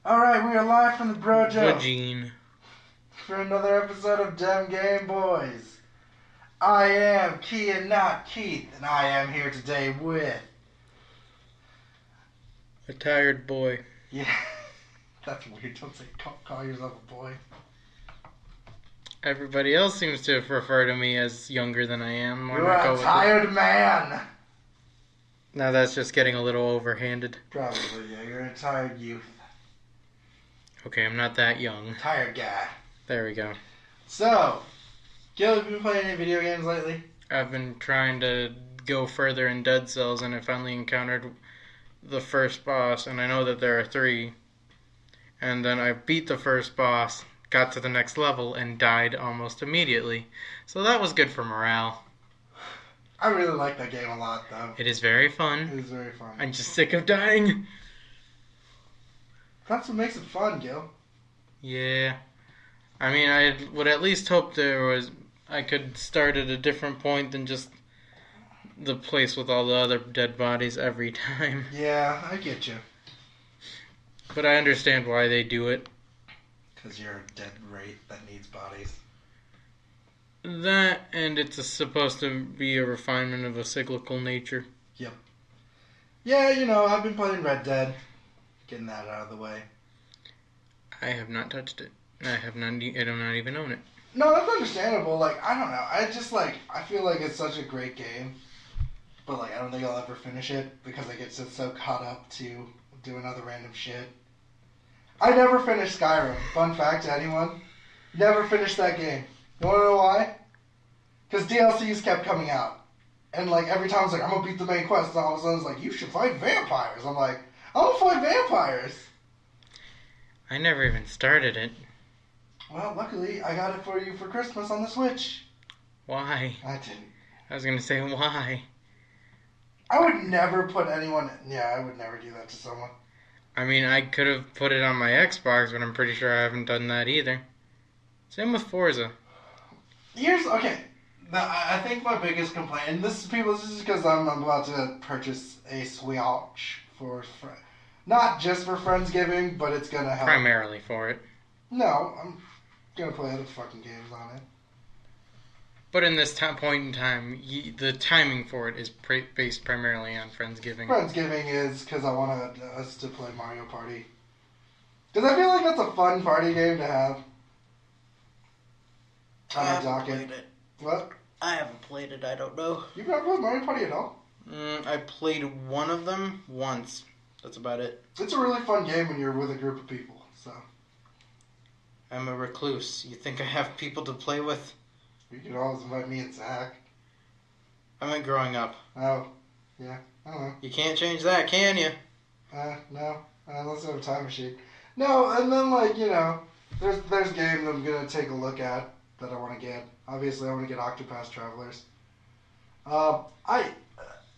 Alright, we are live from the Brojo Vagine. for another episode of Dem Game Boys. I am Kien, not Keith, and I am here today with... A tired boy. Yeah, that's weird. Don't say call yourself a boy. Everybody else seems to refer to me as younger than I am. You're a tired man. Now that's just getting a little overhanded. Probably, yeah. You're a tired youth. Okay, I'm not that young. Tired guy. There we go. So, Gil, have you been playing any video games lately? I've been trying to go further in Dead Cells, and I finally encountered the first boss, and I know that there are 3. And then I beat the first boss, got to the next level, and died almost immediately. So that was good for morale. I really like that game a lot, though. It is very fun. It is very fun. I'm just sick of dying. That's what makes it fun, Gil. Yeah. I mean, I would at least hope I could start at a different point than just the place with all the other dead bodies every time. Yeah, I get you. But I understand why they do it. Because you're a dead rate that needs bodies. That, and it's supposed to be a refinement of a cyclical nature. Yep. Yeah, you know, I've been playing Red Dead. Getting that out of the way. I have not touched it. I do not even own it. No, that's understandable. Like, I don't know. I feel like it's such a great game. But, like, I don't think I'll ever finish it because I get so caught up to doing other random shit. I never finished Skyrim. Fun fact to anyone. Never finished that game. You want to know why? Because DLCs kept coming out. And, like, every time I was like, I'm going to beat the main quest. And all of a sudden it's like, you should fight vampires. I'm like, I don't fight vampires. I never even started it. Well, luckily, I got it for you for Christmas on the Switch. Why? I didn't. I was going to say, why? I would never put anyone... Yeah, I would never do that to someone. I mean, I could have put it on my Xbox, but I'm pretty sure I haven't done that either. Same with Forza. Okay. I think my biggest complaint, and this is because I'm about to purchase a Switch for... Not just for Friendsgiving, but it's gonna help. Primarily for it. No, I'm gonna play other fucking games on it. But in this point in time, the timing for it is based primarily on Friendsgiving. Friendsgiving is because I want us to play Mario Party. Because I feel like that's a fun party game to have. I haven't played it. What? I haven't played it, I don't know. You've never played Mario Party at all? I played one of them once. That's about it. It's a really fun game when you're with a group of people, so. I'm a recluse. You think I have people to play with? You can always invite me and Zach. I meant growing up. Oh, yeah. I don't know. You can't change that, can you? No. Unless I have a time machine. No, and then, like, you know, there's games I'm going to take a look at that I want to get. Obviously, I want to get Octopath Travelers.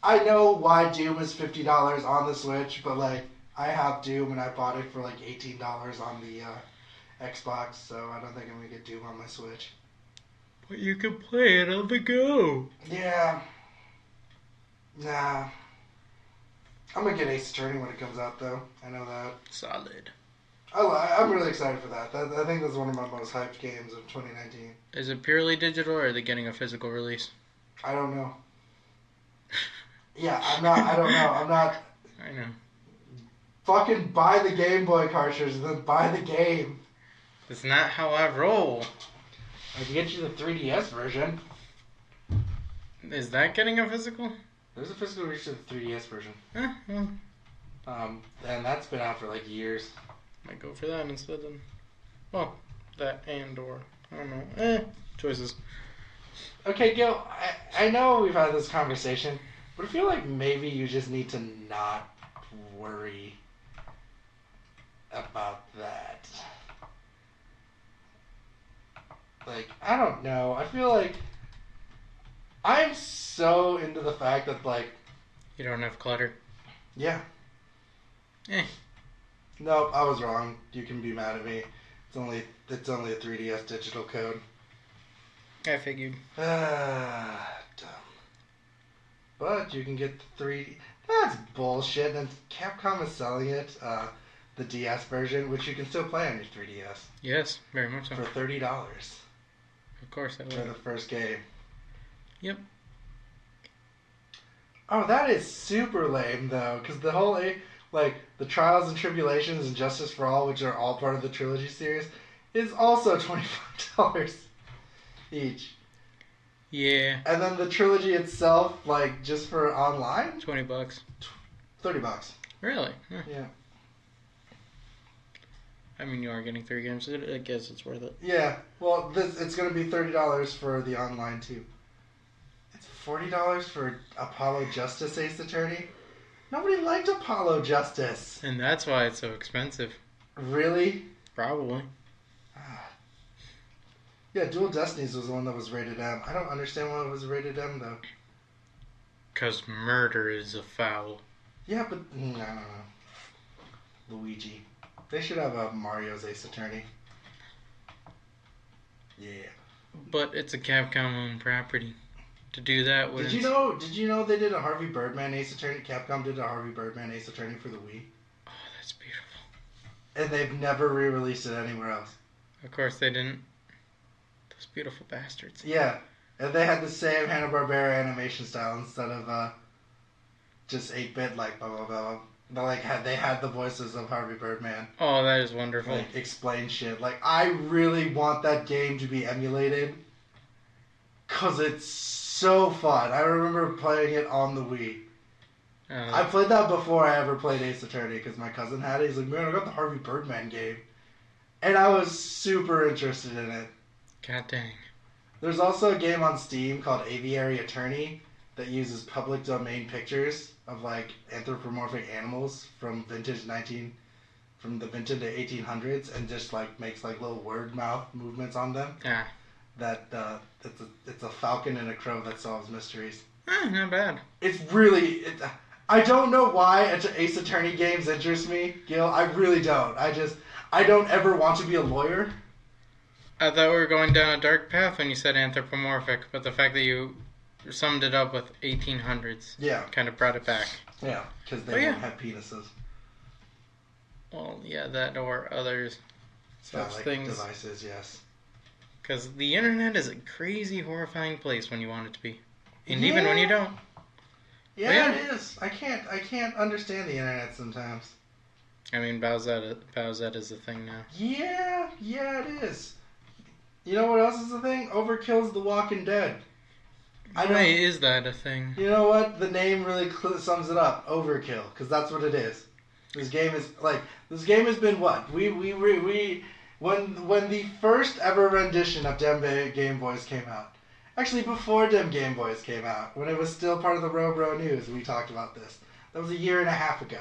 I know why Doom is $50 on the Switch, but, like, I have Doom and I bought it for, like, $18 on the Xbox, so I don't think I'm going to get Doom on my Switch. But you can play it on the go. Yeah. Nah. I'm going to get Ace Attorney when it comes out, though. I know that. Solid. I'm really excited for that. I think that's one of my most hyped games of 2019. Is it purely digital, or are they getting a physical release? I don't know. Yeah, I don't know. I'm not... I know. Fucking buy the Game Boy cartridge and then buy the game. That's not how I roll. I can get you the 3DS version. Is that getting a physical? There's a physical release of the 3DS version. Well. And that's been out for like years. Might go for that instead then. Well, that and or. I don't know. Choices. Okay, Gil, I know we've had this conversation, but I feel like maybe you just need to not worry about that. Like, I don't know. I feel like I'm so into the fact that, like... You don't have clutter? Yeah. Nope, I was wrong. You can be mad at me. It's only a 3DS digital code. I figured. Dumb. But you can get the 3D. That's bullshit, and Capcom is selling it. the DS version, which you can still play on your 3DS. Yes, very much so. For $30. Of course I For will. the first game. Yep. Oh, that is super lame, though, because the whole, like, the Trials and Tribulations and Justice for All, which are all part of the Trilogy series, is also $25 each. Yeah. And then the Trilogy itself, like, just for online? $20. $30. Really? Huh. Yeah. I mean, you are getting 3 games. So I guess it's worth it. Yeah. Well, it's going to be $30 for the online, too. It's $40 for Apollo Justice Ace Attorney? Nobody liked Apollo Justice. And that's why it's so expensive. Really? Probably. Yeah, Dual Destinies was the one that was rated M. I don't understand why it was rated M, though. Because murder is a foul. Yeah, but... I don't know. Luigi. They should have a Mario's Ace Attorney. Yeah. But it's a Capcom-owned property. To do that would... Did you know they did a Harvey Birdman Ace Attorney? Capcom did a Harvey Birdman Ace Attorney for the Wii. Oh, that's beautiful. And they've never re-released it anywhere else. Of course they didn't. Those beautiful bastards. Yeah. And they had the same Hanna-Barbera animation style instead of just 8-bit, like, blah, blah, blah. They had the voices of Harvey Birdman. Oh, that is wonderful. Like, explain shit. Like, I really want that game to be emulated. Because it's so fun. I remember playing it on the Wii. I played that before I ever played Ace Attorney because my cousin had it. He's like, man, I got the Harvey Birdman game. And I was super interested in it. God dang. There's also a game on Steam called Aviary Attorney that uses public domain pictures of, like, anthropomorphic animals from the vintage 1800s and just, like, makes, like, little word mouth movements on them. Yeah. It's a falcon and a crow that solves mysteries. Not bad. It's really... I don't know why Ace Attorney games interest me, Gil. I really don't. I don't ever want to be a lawyer. I thought we were going down a dark path when you said anthropomorphic, but the fact that you summed it up with 1800s kind of brought it back. Yeah, because they don't have penises. Well, yeah, that or others such things. Devices, yes. Because the internet is a crazy, horrifying place when you want it to be. And even when you don't. Yeah, it is. I can't understand the internet sometimes. I mean, Bowsette is a thing now. Yeah, it is. You know what else is a thing? Overkill's The Walking Dead. Why is that a thing? You know what? The name really sums it up. Overkill, because that's what it is. This game has been what? When the first ever rendition of Dem Game Boys came out. Actually, before Dem Game Boys came out, when it was still part of the Robro News, we talked about this. That was 1.5 years ago.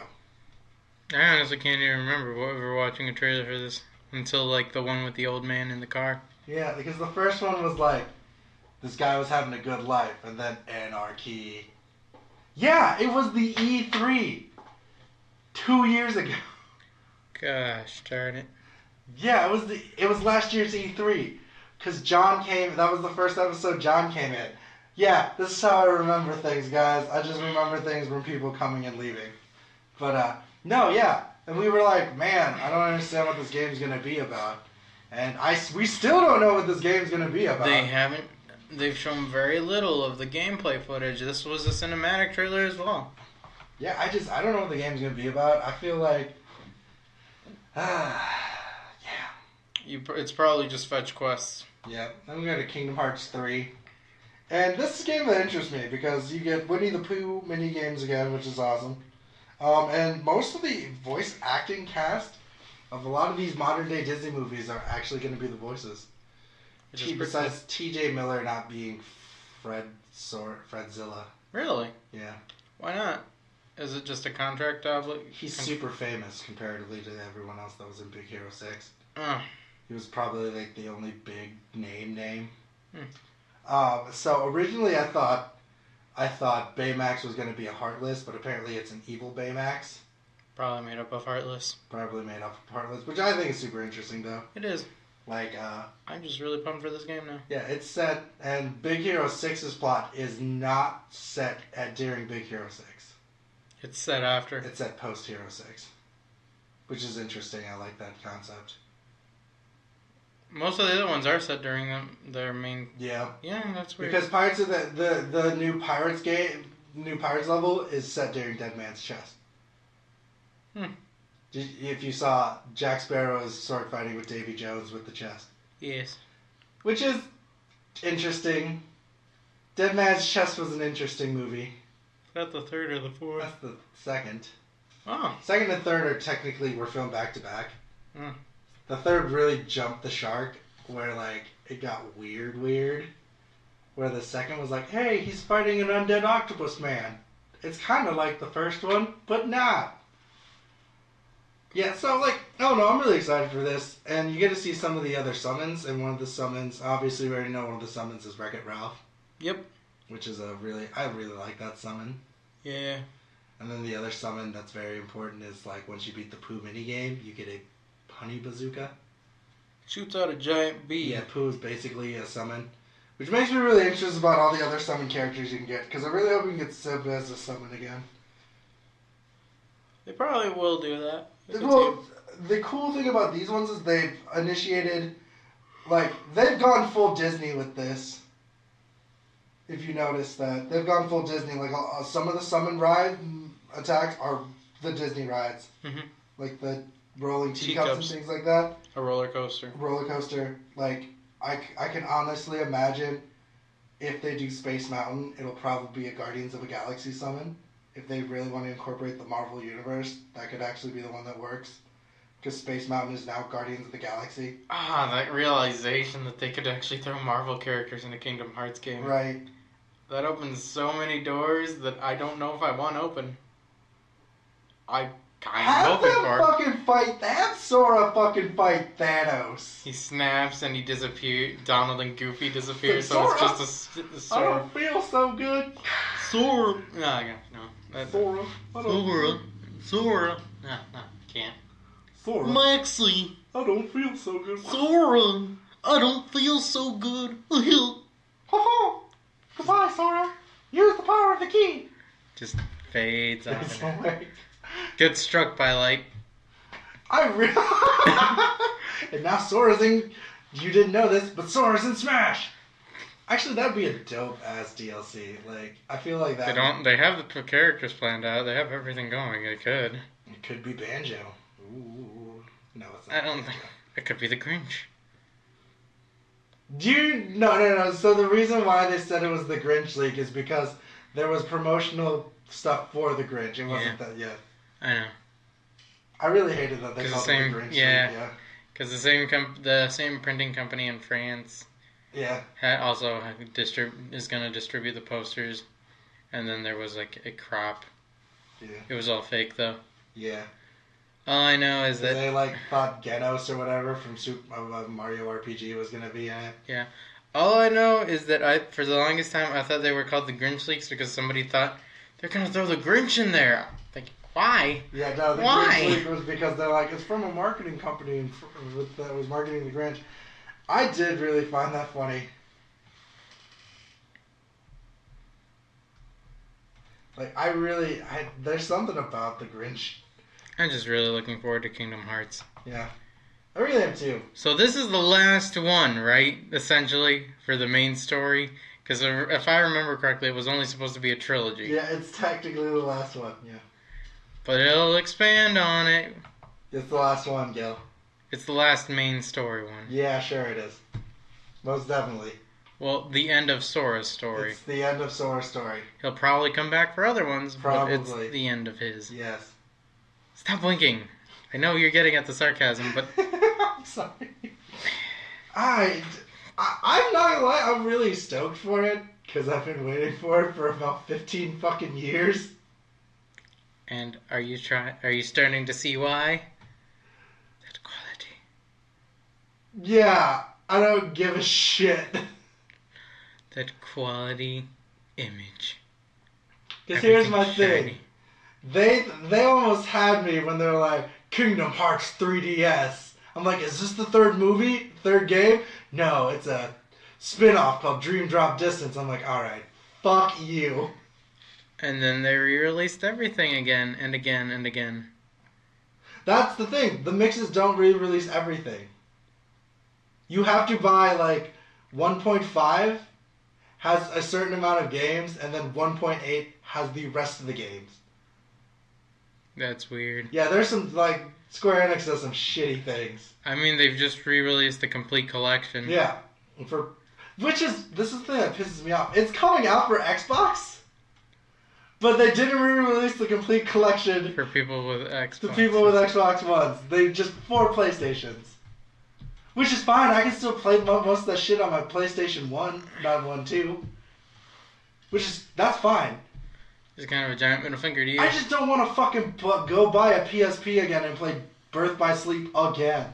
I honestly can't even remember what we were watching a trailer for this until, like, the one with the old man in the car. Yeah, because the first one was like, this guy was having a good life, and then anarchy. Yeah, it was the E3 2 years ago. Gosh darn it. Yeah, it was last year's E3. Because John came, that was the first episode John came in. Yeah, this is how I remember things, guys. I just remember things from people coming and leaving. But, no, yeah. And we were like, man, I don't understand what this game's going to be about. And we still don't know what this game's going to be about. They've shown very little of the gameplay footage. This was a cinematic trailer as well. Yeah, I don't know what the game's going to be about. I feel like, it's probably just fetch quests. Yeah, then we go to Kingdom Hearts 3. And this is a game that interests me because you get Winnie the Pooh mini games again, which is awesome. And most of the voice acting cast of a lot of these modern day Disney movies are actually going to be the voices. Besides T.J. Miller not being Fredzilla. Really? Yeah. Why not? Is it just a contract obligation? He's super famous comparatively to everyone else that was in Big Hero 6. Oh. He was probably like the only big name. Hmm. So originally I thought Baymax was going to be a Heartless, but apparently it's an evil Baymax. Probably made up of Heartless. Which I think is super interesting though. It is. Like, I'm just really pumped for this game now. Yeah, it's set, and Big Hero 6's plot is not set during Big Hero 6. It's set after. It's set post Hero 6. which is interesting. I like that concept. Most of the other ones are set during their main. Yeah. Yeah, that's weird. Because Pirates of the new Pirates game, new Pirates level is set during Dead Man's Chest. If you saw, Jack Sparrow is sword fighting with Davy Jones with the chest. Yes. Which is interesting. Dead Man's Chest was an interesting movie. Is that the third or the fourth? That's the second. Oh. Second and third are technically were filmed back to back. Mm. The third really jumped the shark, where like it got weird. Where the second was like, hey, he's fighting an undead octopus man. It's kind of like the first one, but not. Yeah, so like, oh no, I'm really excited for this, and you get to see some of the other summons. And one of the summons, obviously, we already know one of the summons is Wreck-It Ralph. Yep. Which is I really like that summon. Yeah. And then the other summon that's very important is like once you beat the Pooh minigame, you get a honey bazooka. Shoots out a giant bee. Yeah, Pooh is basically a summon. Which makes me really interested about all the other summon characters you can get. Because I really hope we can get Sib as a summon again. They probably will do that. Well, the cool thing about these ones is they've initiated... Like, they've gone full Disney with this. If you notice that. They've gone full Disney. Like, some of the summon ride attacks are the Disney rides. Mm-hmm. Like the rolling teacups and things like that. A roller coaster. Like, I can honestly imagine if they do Space Mountain, it'll probably be a Guardians of the Galaxy summon. If they really want to incorporate the Marvel Universe, that could actually be the one that works. Because Space Mountain is now Guardians of the Galaxy. Ah, that realization that they could actually throw Marvel characters in a Kingdom Hearts game. Right. That opens so many doors that I don't know if I want open. I kind of hoping for it. Have Sora fucking fight Thanos. He snaps and he disappears. Donald and Goofy disappear, so Sora, it's just a Sora. I don't feel so good. Sora. No. Sora. Sora. No, can't. Sora. Maxie. I don't feel so good. Sora. I don't feel so good. Ho-ho. Goodbye, Sora. Use the power of the key. Just fades out. It's like... Gets struck by light. And now Sora's in... You didn't know this, but Sora's in Smash! Actually, that'd be a dope-ass DLC. Like, I feel like that... They have the characters planned out. They have everything going. They could. It could be Banjo. Ooh. No, it's not. I don't think... It could be the Grinch. No. So the reason why they said it was the Grinch League is because there was promotional stuff for the Grinch. It wasn't that yet. I know. I really hated that they called it the Grinch League. Yeah. Because the same printing company in France. Yeah. Also is going to distribute the posters, and then there was like a crop. Yeah. It was all fake though. Yeah. All I know is that they like thought Genos or whatever from Mario RPG was going to be in it. Yeah. All I know is that for the longest time I thought they were called the Grinch Leaks because somebody thought they're going to throw the Grinch in there. Like, why? Yeah, no, the Grinch Leak was because they're like, it's from a marketing company that was marketing the Grinch. I did really find that funny. Like, there's something about the Grinch. I'm just really looking forward to Kingdom Hearts. Yeah. I really am too. So this is the last one, right? Essentially, for the main story? Because if I remember correctly, it was only supposed to be a trilogy. Yeah, it's technically the last one, yeah. But it'll expand on it. It's the last one, Gil. It's the last main story one. Yeah, sure it is. Most definitely. Well, the end of Sora's story. It's the end of Sora's story. He'll probably come back for other ones, Probably. but it's the end of his. Yes. Stop blinking. I know you're getting at the sarcasm, but... I'm sorry. I'm not gonna lie, I'm really stoked for it, because I've been waiting for it for about 15 fucking years. And are you starting to see why? That quality. Yeah, I don't give a shit. That quality image. Because here's my thing. They almost had me when they're like, Kingdom Hearts 3DS. I'm like, is this the third game? No, it's a spin-off called Dream Drop Distance. I'm like, alright, fuck you. And then they re-released everything again and again and again. That's the thing. The mixes don't re-release everything. You have to buy, like, 1.5 has a certain amount of games, and then 1.8 has the rest of the games. That's weird. Yeah, there's some, like, Square Enix does some shitty things. I mean, they've just re-released the complete collection. Yeah. This is the thing that pisses me off. It's coming out for Xbox, but they didn't re-release the complete collection For people with Xbox. to people with Xbox Ones. They just, for PlayStations. Which is fine. I can still play most of that shit on my PlayStation 1, not 1, 2. That's fine. Just kind of a giant middle finger to you. I just don't want to fucking go buy a PSP again and play Birth by Sleep again.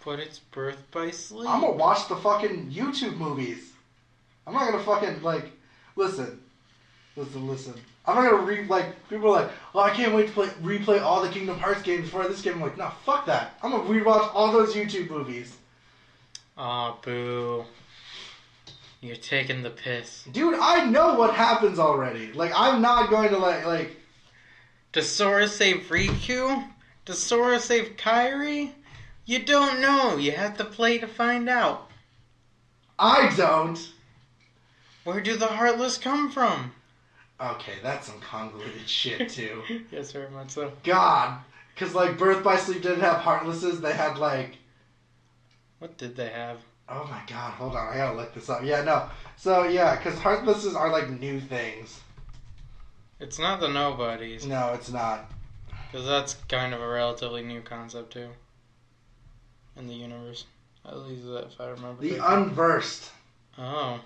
But it's Birth by Sleep. I'm gonna watch the fucking YouTube movies. I'm not gonna fucking, like, listen. I'm not gonna people are like, oh, I can't wait to replay all the Kingdom Hearts games before this game. I'm like, nah, fuck that. I'm gonna rewatch all those YouTube movies. Aw, boo. You're taking the piss. Dude, I know what happens already. Like, I'm not going to, like... Does Sora save Riku? Does Sora save Kairi? You don't know. You have to play to find out. I don't. Where do the Heartless come from? Okay, that's some convoluted shit, too. Yes, very much so. God. Because, like, Birth by Sleep didn't have Heartlesses. They had, like... What did they have? Oh my god, hold on. I gotta look this up. Yeah, no. So, yeah, because Heartlesses are, like, new things. It's not the Nobodies. No, it's not. Because that's kind of a relatively new concept, too. In the universe. At least if I remember The correctly. Unversed. Oh.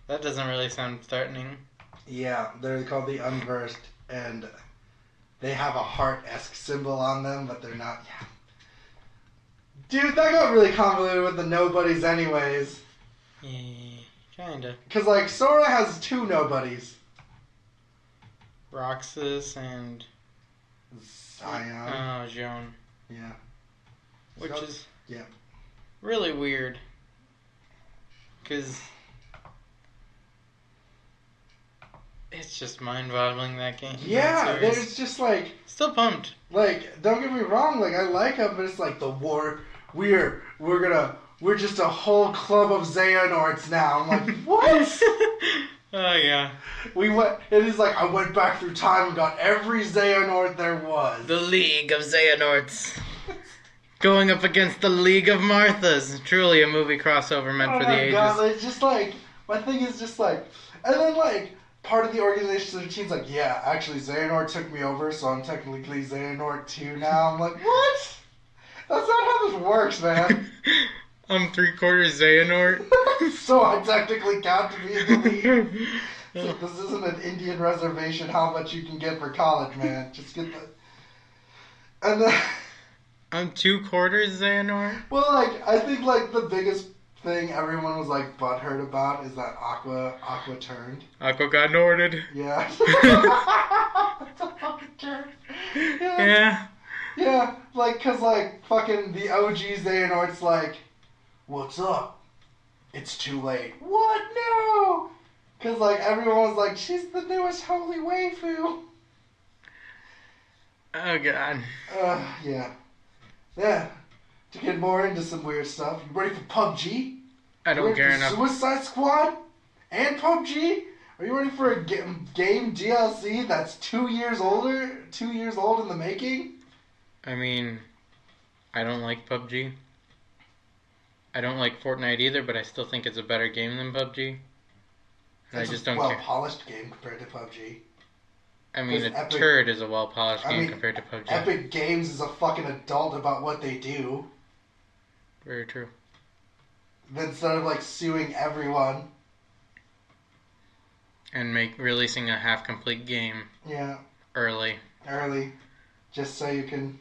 That doesn't really sound threatening. Yeah, they're called the Unversed, and they have a heart-esque symbol on them, but they're not... Yeah. Dude, that got really convoluted with the Nobodies anyways. Yeah, kinda. Because, like, Sora has two Nobodies. Roxas and... Zion. Oh, Joan. Yeah. Which So- is... yeah. really weird. Because... it's just mind-boggling, that game. Yeah, that series. there's just, like... Still pumped. Like, don't get me wrong, like, I like them, but it's like the war... We're just a whole club of Xehanorts now. I'm like, what? Oh, yeah. It is like, I went back through time and got every Xehanort there was. The League of Xehanorts. Going up against the League of Marthas. Truly a movie crossover meant for the ages. Oh my god, it's just like, my thing is just like, and then like, part of the organization of the team's like, yeah, actually Xehanort took me over, so I'm technically Xehanort 2 now. I'm like, what? That's not how this works, man. I'm 3/4 Xehanort. So I technically count to be in the league. It's like, this isn't an Indian reservation, how much you can get for college, man. Just get the... And then... I'm 2/4 Xehanort? Well, like, I think, like, the biggest thing everyone was, like, butthurt about is that Aqua turned. Aqua got Norded. Yeah. It's a fucking turn. Yeah. Yeah, like, cause, like, fucking the OG Xehanort's like, what's up? It's too late. What? No! Cause, like, everyone was like, she's the newest holy waifu. Oh, God. Yeah. Yeah. To get more into some weird stuff, you ready for PUBG? I don't care Ready for enough. Suicide Squad? And PUBG? Are you ready for a game DLC that's 2 years older? 2 years old in the making? I mean, I don't like PUBG. I don't like Fortnite either, but I still think it's a better game than PUBG. And I just don't care. It's a well-polished game compared to PUBG. I mean, a Epic- turd is a well-polished game mean, compared to PUBG. Epic Games is a fucking adult about what they do. Very true. Instead of, like, suing everyone. And releasing a half-complete game Yeah, early. just so you can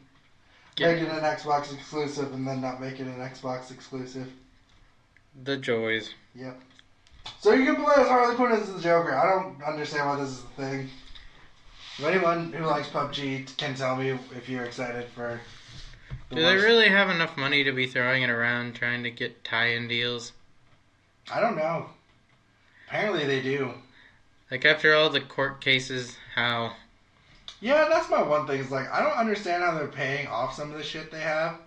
make it an Xbox exclusive and then not make it an Xbox exclusive. The joys. Yep. So you can play as Harley Quinn as the Joker. I don't understand why this is a thing. If anyone who likes PUBG can tell me if you're excited for... Do they really have enough money to be throwing it around trying to get tie-in deals? I don't know. Apparently they do. Like, after all the court cases, how Yeah, that's my one thing. Is like I don't understand how they're paying off some of the shit they have.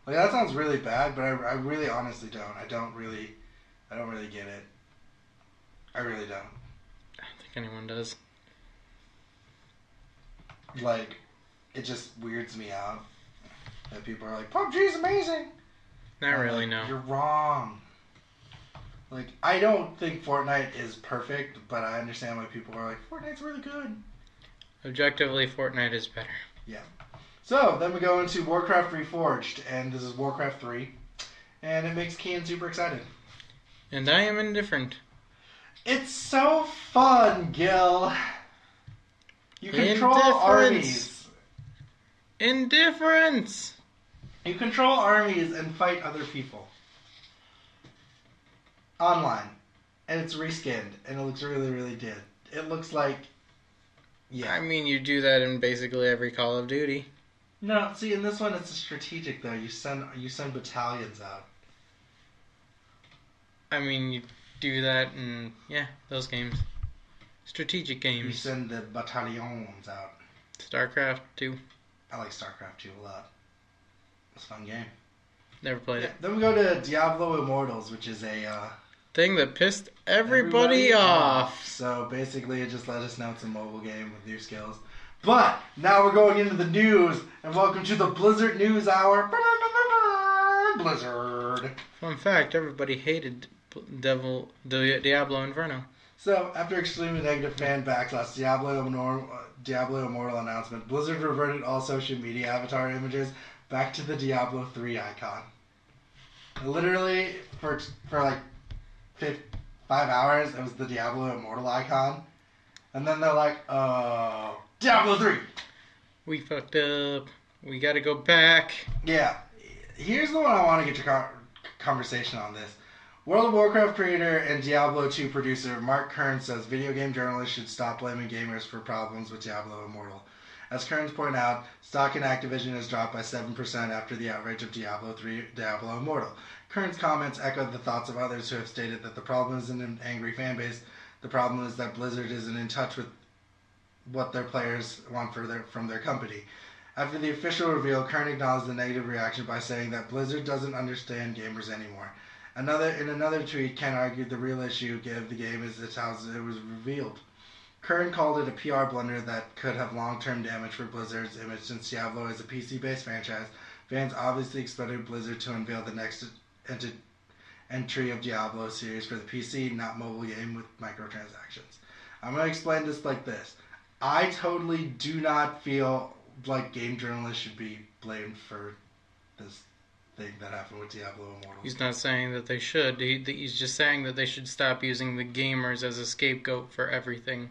Like that sounds really bad, but I really honestly don't. I don't really get it. I really don't. I don't think anyone does. Like, it just weirds me out that people are like, PUBG's amazing. Not really, no. You're wrong. Like, I don't think Fortnite is perfect, but I understand why people are like, Fortnite's really good. Objectively, Fortnite is better. Yeah. So, then we go into Warcraft Reforged, and this is Warcraft 3, and it makes Kien super excited. And I am indifferent. It's so fun, Gil. You control armies. Indifference! You control armies and fight other people. Online. And it's reskinned, and it looks really, really good. It looks like... Yeah. I mean, you do that in basically every Call of Duty. No, see, in this one, it's a strategic, though. You send battalions out. I mean, you do that in, yeah, those games. Strategic games. You send the battalions out. StarCraft 2. I like StarCraft 2 a lot. It's a fun game. Never played it. Then we go to Diablo Immortals, which is a... thing that pissed everybody off. So basically it just let us know it's a mobile game with new skills. But now we're going into the news, and welcome to the Blizzard News Hour. Blizzard. Fun fact, everybody hated Diablo Inferno. So, after extremely negative fan backlash, Diablo Immortal announcement, Blizzard reverted all social media avatar images back to the Diablo 3 icon. Literally, for like 5 hours, it was the Diablo Immortal icon. And then they're like, oh, Diablo 3! We fucked up. We gotta go back. Yeah. Here's the one I want to get your conversation on this. World of Warcraft creator and Diablo 2 producer Mark Kern says video game journalists should stop blaming gamers for problems with Diablo Immortal. As Kearns point out, stock in Activision has dropped by 7% after the outrage of Diablo Immortal. Kearns' comments echoed the thoughts of others who have stated that the problem isn't an angry fanbase. The problem is that Blizzard isn't in touch with what their players want from their company. After the official reveal, Kern acknowledged the negative reaction by saying that Blizzard doesn't understand gamers anymore. In another tweet, Ken argued the real issue of the game is how it was revealed. Kern called it a PR blunder that could have long-term damage for Blizzard's image since Diablo is a PC-based franchise. Fans obviously expected Blizzard to unveil the next entry of Diablo series for the PC, not mobile game with microtransactions. I'm going to explain this like this. I totally do not feel like game journalists should be blamed for this thing that happened with Diablo Immortal. He's not saying that they should. He's just saying that they should stop using the gamers as a scapegoat for everything.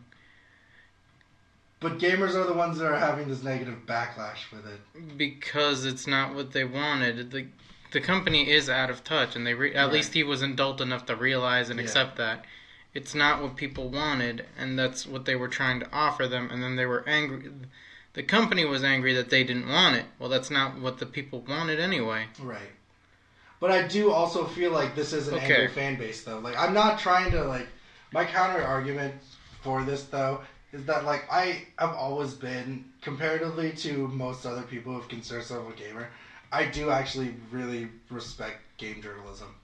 But gamers are the ones that are having this negative backlash with it. Because it's not what they wanted. The company is out of touch, and at least he was adult enough to realize and accept that. It's not what people wanted, and that's what they were trying to offer them, and then they were angry. The company was angry that they didn't want it. Well, that's not what the people wanted anyway. Right. But I do also feel like this is an angry fan base, though. Like, I'm not trying to, like... My counter-argument for this, though, is that, like, I have always been, comparatively to most other people who've considered themselves a gamer, I do actually really respect game journalism.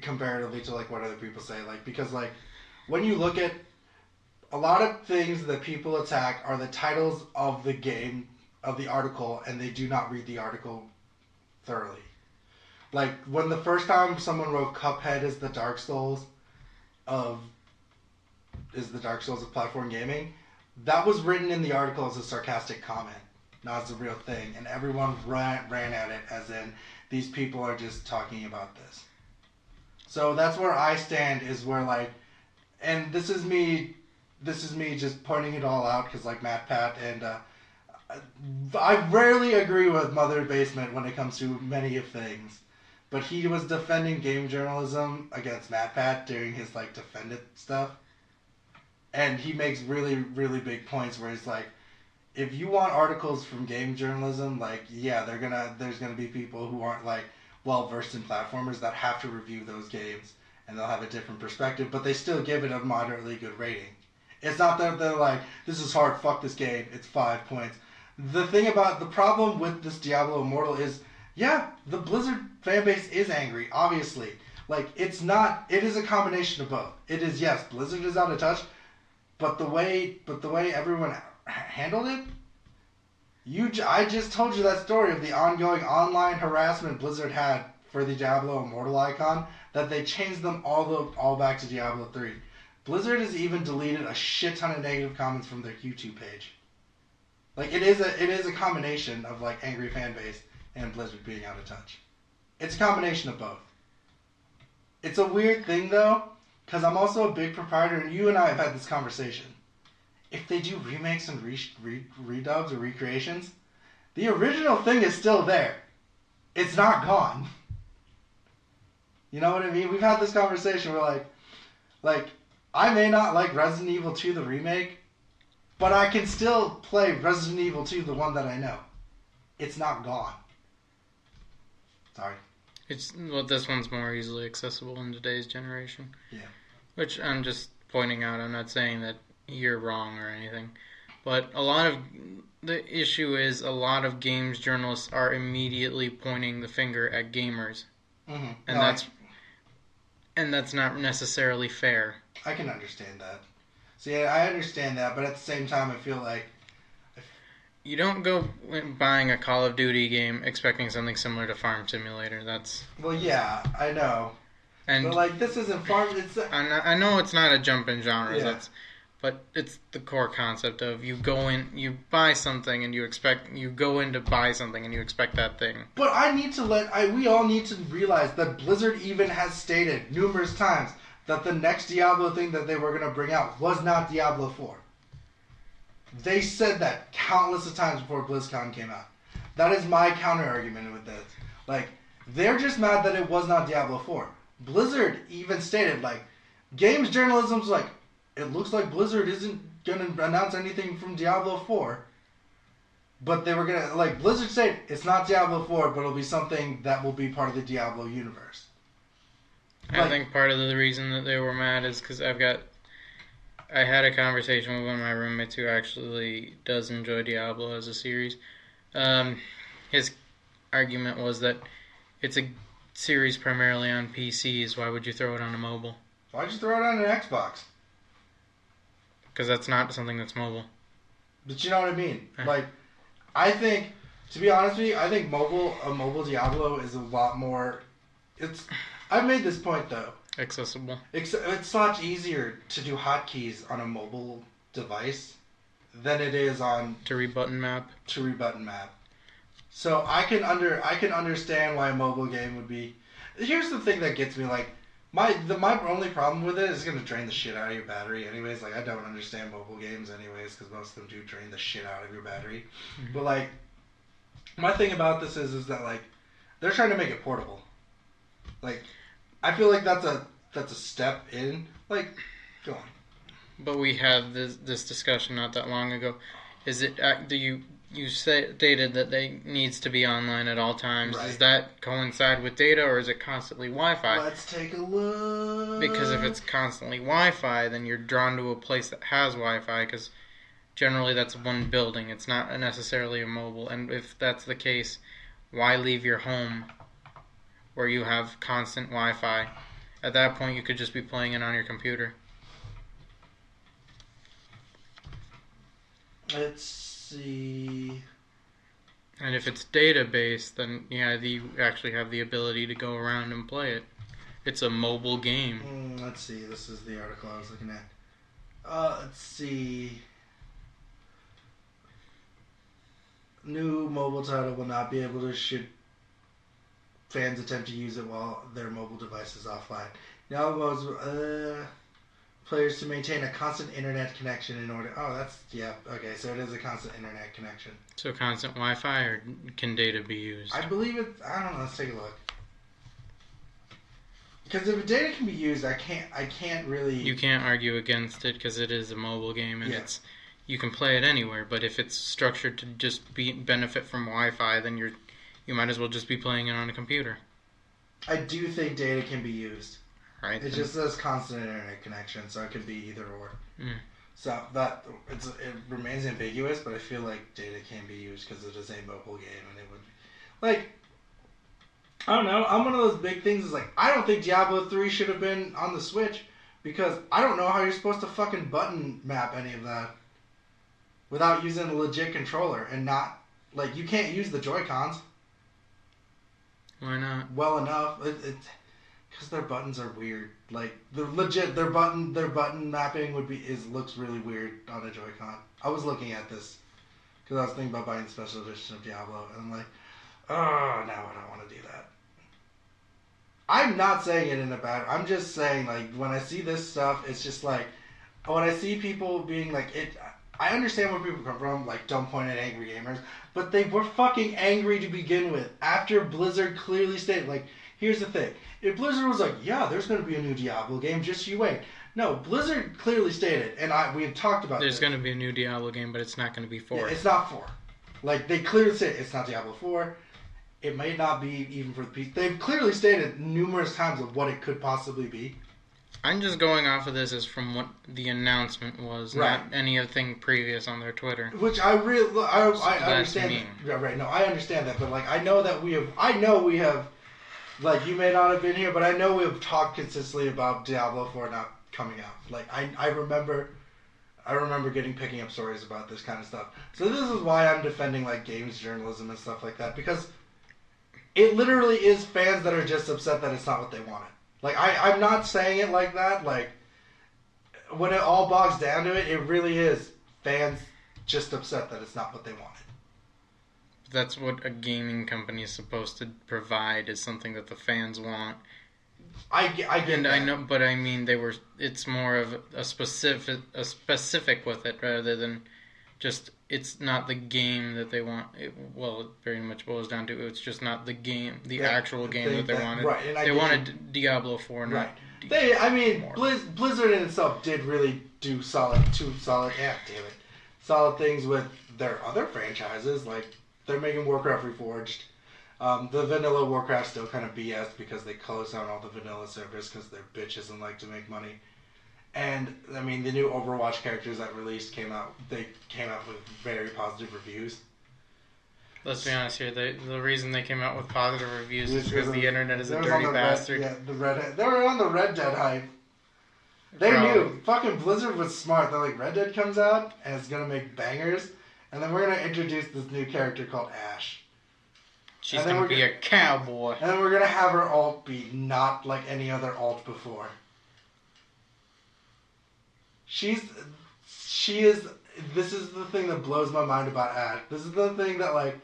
Comparatively to, like, what other people say. Like, because, like, when you look at a lot of things that people attack are the titles of the game, of the article, and they do not read the article thoroughly. Like, when the first time someone wrote Cuphead is the Dark Souls of platform gaming, that was written in the article as a sarcastic comment, not as a real thing. And everyone ran at it as in, these people are just talking about this. So that's where I stand, is where, like, and this is me just pointing it all out, because, like, Matt Pat and I rarely agree with Mother Basement when it comes to many of things, but he was defending game journalism against Matt Pat during his, like, defend it stuff, and he makes really, really big points where he's like, if you want articles from game journalism, like, yeah, there's gonna be people who aren't, like, well versed in platformers that have to review those games, and they'll have a different perspective, but they still give it a moderately good rating. It's not that they're like, this is hard, fuck this game, it's 5 points. The problem with this Diablo Immortal is, yeah, the Blizzard fan base is angry, obviously. Like, it is a combination of both. It is, yes, Blizzard is out of touch, but the way everyone handled it, I just told you that story of the ongoing online harassment Blizzard had for the Diablo Immortal icon, that they changed them all back to Diablo 3. Blizzard has even deleted a shit ton of negative comments from their YouTube page. Like, it is a combination of, like, angry fan base and Blizzard being out of touch. It's a combination of both. It's a weird thing, though, because I'm also a big proprietor, and you and I have had this conversation. If they do remakes and redubs or recreations, the original thing is still there. It's not gone. You know what I mean? We've had this conversation where, like, I may not like Resident Evil 2, the remake, but I can still play Resident Evil 2, the one that I know. It's not gone. Sorry. This one's more easily accessible in today's generation. Yeah. Which I'm just pointing out. I'm not saying that you're wrong or anything. But the issue is a lot of games journalists are immediately pointing the finger at gamers. Mm-hmm. And that's not necessarily fair. I can understand that. See, I understand that, but at the same time, I feel like... You don't go buying a Call of Duty game expecting something similar to Farm Simulator. Well, yeah, I know. But, like, this isn't Farm... I know it's not a jump in genres, yeah. But it's the core concept of you go in, you buy something, and you go in to buy something, and you expect that thing. But we all need to realize that Blizzard even has stated numerous times that the next Diablo thing that they were going to bring out was not Diablo 4. They said that countless of times before BlizzCon came out. That is my counter argument with this. Like, they're just mad that it was not Diablo 4. Blizzard even stated, like, games journalism's like, it looks like Blizzard isn't going to announce anything from Diablo 4. But they were going to, like, Blizzard said it's not Diablo 4, but it'll be something that will be part of the Diablo universe. I think part of the reason that they were mad is because I had a conversation with one of my roommates who actually does enjoy Diablo as a series. His argument was that it's a series primarily on PCs. Why would you throw it on a mobile? Why'd you throw it on an Xbox? Because that's not something that's mobile. But you know what I mean? Like, I think, to be honest with you, I think a mobile Diablo is a lot more... I've made this point, though. Accessible. It's much easier to do hotkeys on a mobile device than it is on... To rebutton map. So I can understand why a mobile game would be... Here's the thing that gets me, like... My only problem with it is going to drain the shit out of your battery anyways. Like, I don't understand mobile games anyways, because most of them do drain the shit out of your battery. Mm-hmm. But, like, my thing about this is that, like, they're trying to make it portable. Like, I feel like that's a step in. Like, go on. But we had this discussion not that long ago. Is it, you stated that they needs to be online at all times. Right. Does that coincide with data, or is it constantly Wi-Fi? Let's take a look. Because if it's constantly Wi-Fi, then you're drawn to a place that has Wi-Fi, because generally that's one building. It's not necessarily a mobile. And if that's the case, why leave your home where you have constant Wi-Fi? At that point, you could just be playing it on your computer. Let's see. And if it's data-based, then yeah, you actually have the ability to go around and play it. It's a mobile game. Let's see. This is the article I was looking at. Let's see. New mobile title will not be able to shoot fans attempt to use it while their mobile device is offline. Now allows players to maintain a constant internet connection in order... Oh, that's... Yeah, okay, so it is a constant internet connection. So constant Wi-Fi, or can data be used? I believe it... I don't know, let's take a look. Because if data can be used, I can't really... You can't argue against it, because it is a mobile game, and you can play it anywhere, but if it's structured to just benefit from Wi-Fi, then you might as well just be playing it on a computer. I do think data can be used. Right. It just says constant internet connection, so it could be either or. So that it remains ambiguous, but I feel like data can be used because it is a mobile game, and it would like I don't know. I'm one of those big things. Is like I don't think Diablo 3 should have been on the Switch because I don't know how you're supposed to fucking button map any of that without using a legit controller and not like you can't use the Joy-Cons. Why not? Well enough. Because their buttons are weird. Like the legit their button mapping looks really weird on a Joy-Con. I was looking at this because I was thinking about buying the special edition of Diablo, and I'm like, oh, now I don't want to do that. I'm not saying it in a bad. I'm just saying like when I see this stuff, it's just like when I see people being like it. I understand where people come from, like dumb-pointed angry gamers, but they were fucking angry to begin with. After Blizzard clearly stated, like, here's the thing: if Blizzard was like, yeah, there's going to be a new Diablo game, just you wait. No, Blizzard clearly stated, and we have talked about. There's going to be a new Diablo game, but it's not going to be 4. Yeah, it's not 4. Like they clearly said, it's not Diablo 4. It may not be even for the PC. They've clearly stated numerous times of what it could possibly be. I'm just going off of this as from what the announcement was, right. Not anything previous on their Twitter. Which I understand. Me. Yeah, right. No, I understand that, but like I know we have, like you may not have been here, but I know we have talked consistently about Diablo 4 not coming out. Like I remember picking up stories about this kind of stuff. So this is why I'm defending like games journalism and stuff like that, because it literally is fans that are just upset that it's not what they wanted. Like, I'm not saying it like that. Like, when it all bogs down to it, it really is fans just upset that it's not what they wanted. That's what a gaming company is supposed to provide, is something that the fans want. I get and that. I know, but I mean, it's more of a specific with it rather than just it's not the game that they want. It very much boils down to it's just not the game, actual game that they wanted. Right, and they wanted Diablo 4, not right. Blizzard in itself did really do solid things with their other franchises. Like they're making Warcraft Reforged. The vanilla Warcraft still kind of BS because they closed down all the vanilla servers because they're bitches and like to make money. And I mean, the new Overwatch characters that released came out with very positive reviews. Let's be honest here. The reason they came out with positive reviews is because the internet is a dirty bastard. They were on the Red Dead hype. They knew. Fucking Blizzard was smart. They're like, Red Dead comes out and it's gonna make bangers, and then we're gonna introduce this new character called Ash. She's gonna be a cowboy. And then we're gonna have her alt be not like any other alt before. This is the thing that blows my mind about Ash. This is the thing that, like,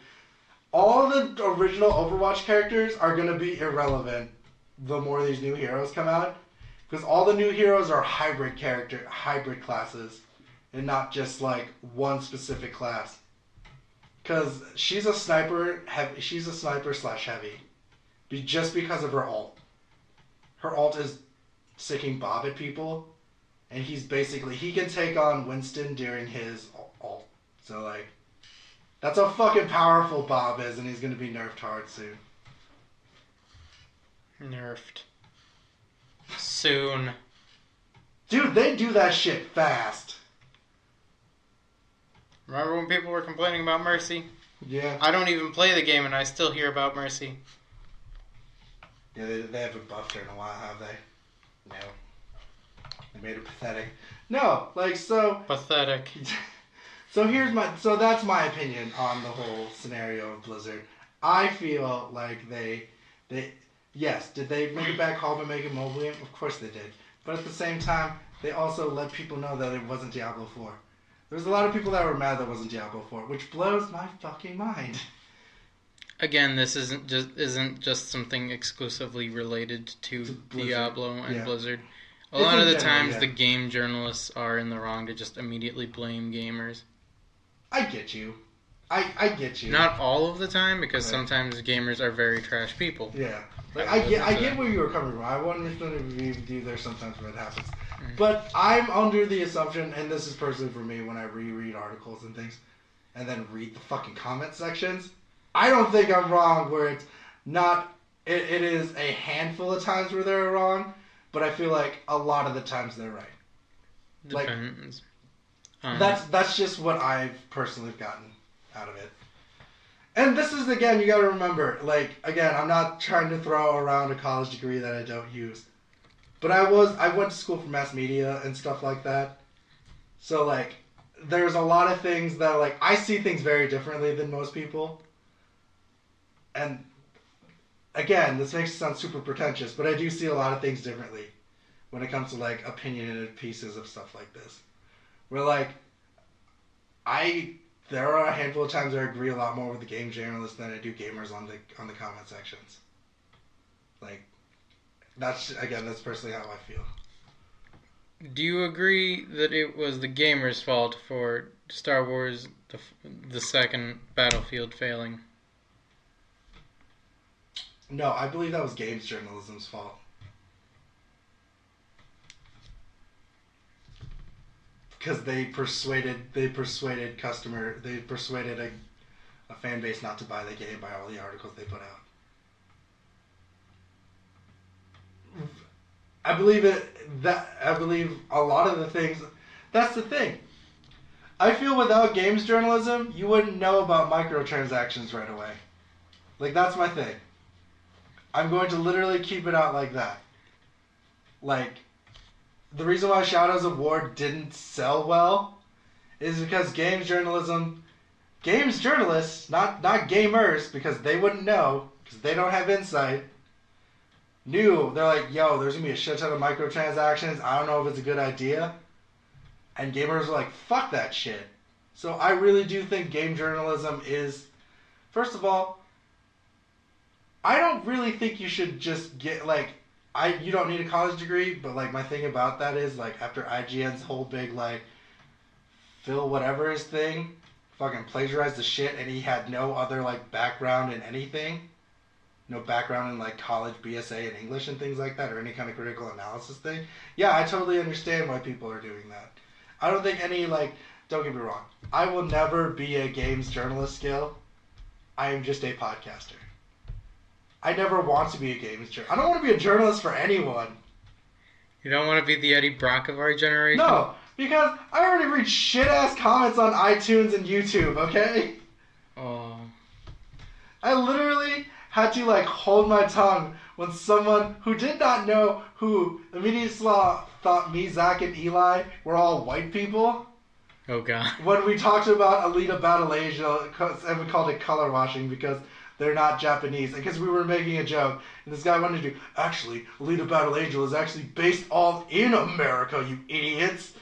all the original Overwatch characters are going to be irrelevant the more these new heroes come out. Because all the new heroes are hybrid classes, and not just, like, one specific class. Because she's a sniper slash heavy. Just because of her ult. Her ult is sicking Bob at people. And he can take on Winston during his ult. So, like, that's how fucking powerful Bob is, and he's going to be nerfed hard soon. Nerfed. Soon. Dude, they do that shit fast. Remember when people were complaining about Mercy? Yeah. I don't even play the game, and I still hear about Mercy. Yeah, they haven't buffed her in a while, have they? No. They made her pathetic. No, like, so... Pathetic. So that's my opinion on the whole scenario of Blizzard. I feel like yes, did they make it back home and make it mobile game? Of course they did. But at the same time, they also let people know that it wasn't Diablo 4. There's a lot of people that were mad that it wasn't Diablo 4, which blows my fucking mind. Again, this isn't just something exclusively related to Diablo and Blizzard. A lot of the times, the game journalists are in the wrong to just immediately blame gamers. I get you. I get you. Not all of the time, because sometimes gamers are very trash people. Yeah. Like, I get where you were coming from. I want to review there sometimes when it happens. Mm-hmm. But I'm under the assumption, and this is personally for me when I reread articles and things, and then read the fucking comment sections, I don't think I'm wrong where it's not... It is a handful of times where they're wrong, but I feel like a lot of the times they're right. Depends. That's just what I've personally gotten out of it. And this is, again, you gotta remember, like, again, I'm not trying to throw around a college degree that I don't use. But I went to school for mass media and stuff like that. So, like, there's a lot of things that, like, I see things very differently than most people. And, again, this makes it sound super pretentious, but I do see a lot of things differently when it comes to, like, opinionated pieces of stuff like this. Where, like, there are a handful of times where I agree a lot more with the game journalists than I do gamers on the comment sections. Like, that's personally how I feel. Do you agree that it was the gamers' fault for Star Wars, the second Battlefield, failing? No, I believe that was games journalism's fault. Because they persuaded a fan base not to buy the game by all the articles they put out. I believe a lot of the things. That's the thing. I feel without games journalism, you wouldn't know about microtransactions right away. Like, that's my thing. I'm going to literally keep it out like that. Like, the reason why Shadows of War didn't sell well is because games journalists, not gamers, because they wouldn't know, because they don't have insight, they're like, yo, there's going to be a shit ton of microtransactions, I don't know if it's a good idea. And gamers are like, fuck that shit. So I really do think game journalism is, first of all, I don't really think you should just get, like, you don't need a college degree, but, like, my thing about that is, like, after IGN's whole big, like, Phil whatever his thing fucking plagiarized the shit, and he had no other, like, background in anything, no background in, like, college BSA in English and things like that, or any kind of critical analysis thing, yeah, I totally understand why people are doing that. I don't think any, like, don't get me wrong, I will never be a games journalist skill. I am just a podcaster. I never want to be a games journalist. I don't want to be a journalist for anyone. You don't want to be the Eddie Brock of our generation? No, because I already read shit-ass comments on iTunes and YouTube, okay? Oh. I literally had to, like, hold my tongue when someone who did not know who immediately thought me, Zach, and Eli were all white people. Oh, God. When we talked about Alita Battle Asia, and we called it color washing because they're not Japanese. Because we were making a joke. And this guy wanted to do, actually, Alita Battle Angel is actually based all in America, you idiots.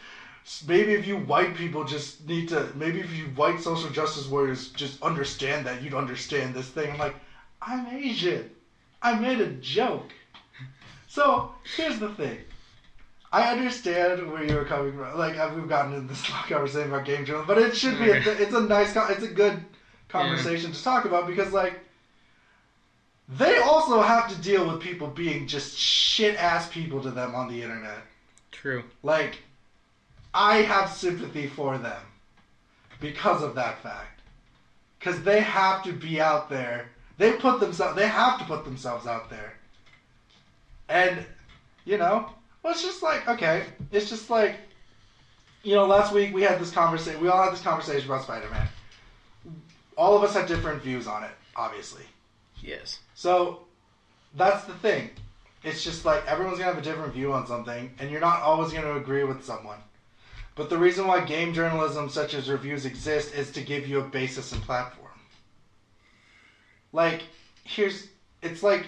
Maybe if you white people just need to, maybe if you white social justice warriors just understand that, you'd understand this thing. I'm like, I'm Asian. I made a joke. So, here's the thing. I understand where you're coming from. Like, we've gotten into this long conversation about game journalism, but it should be, it's a good conversation to talk about because, like, they also have to deal with people being just shit-ass people to them on the internet. True. Like, I have sympathy for them because of that fact. Because they have to be out there. They have to put themselves out there. And, you know, well, it's just like, okay, it's just like, you know, last week we all had this conversation about Spider-Man. All of us had different views on it, obviously. Yes. So, that's the thing. It's just like, everyone's going to have a different view on something, and you're not always going to agree with someone. But the reason why game journalism, such as reviews, exist is to give you a basis and platform. Like, it's like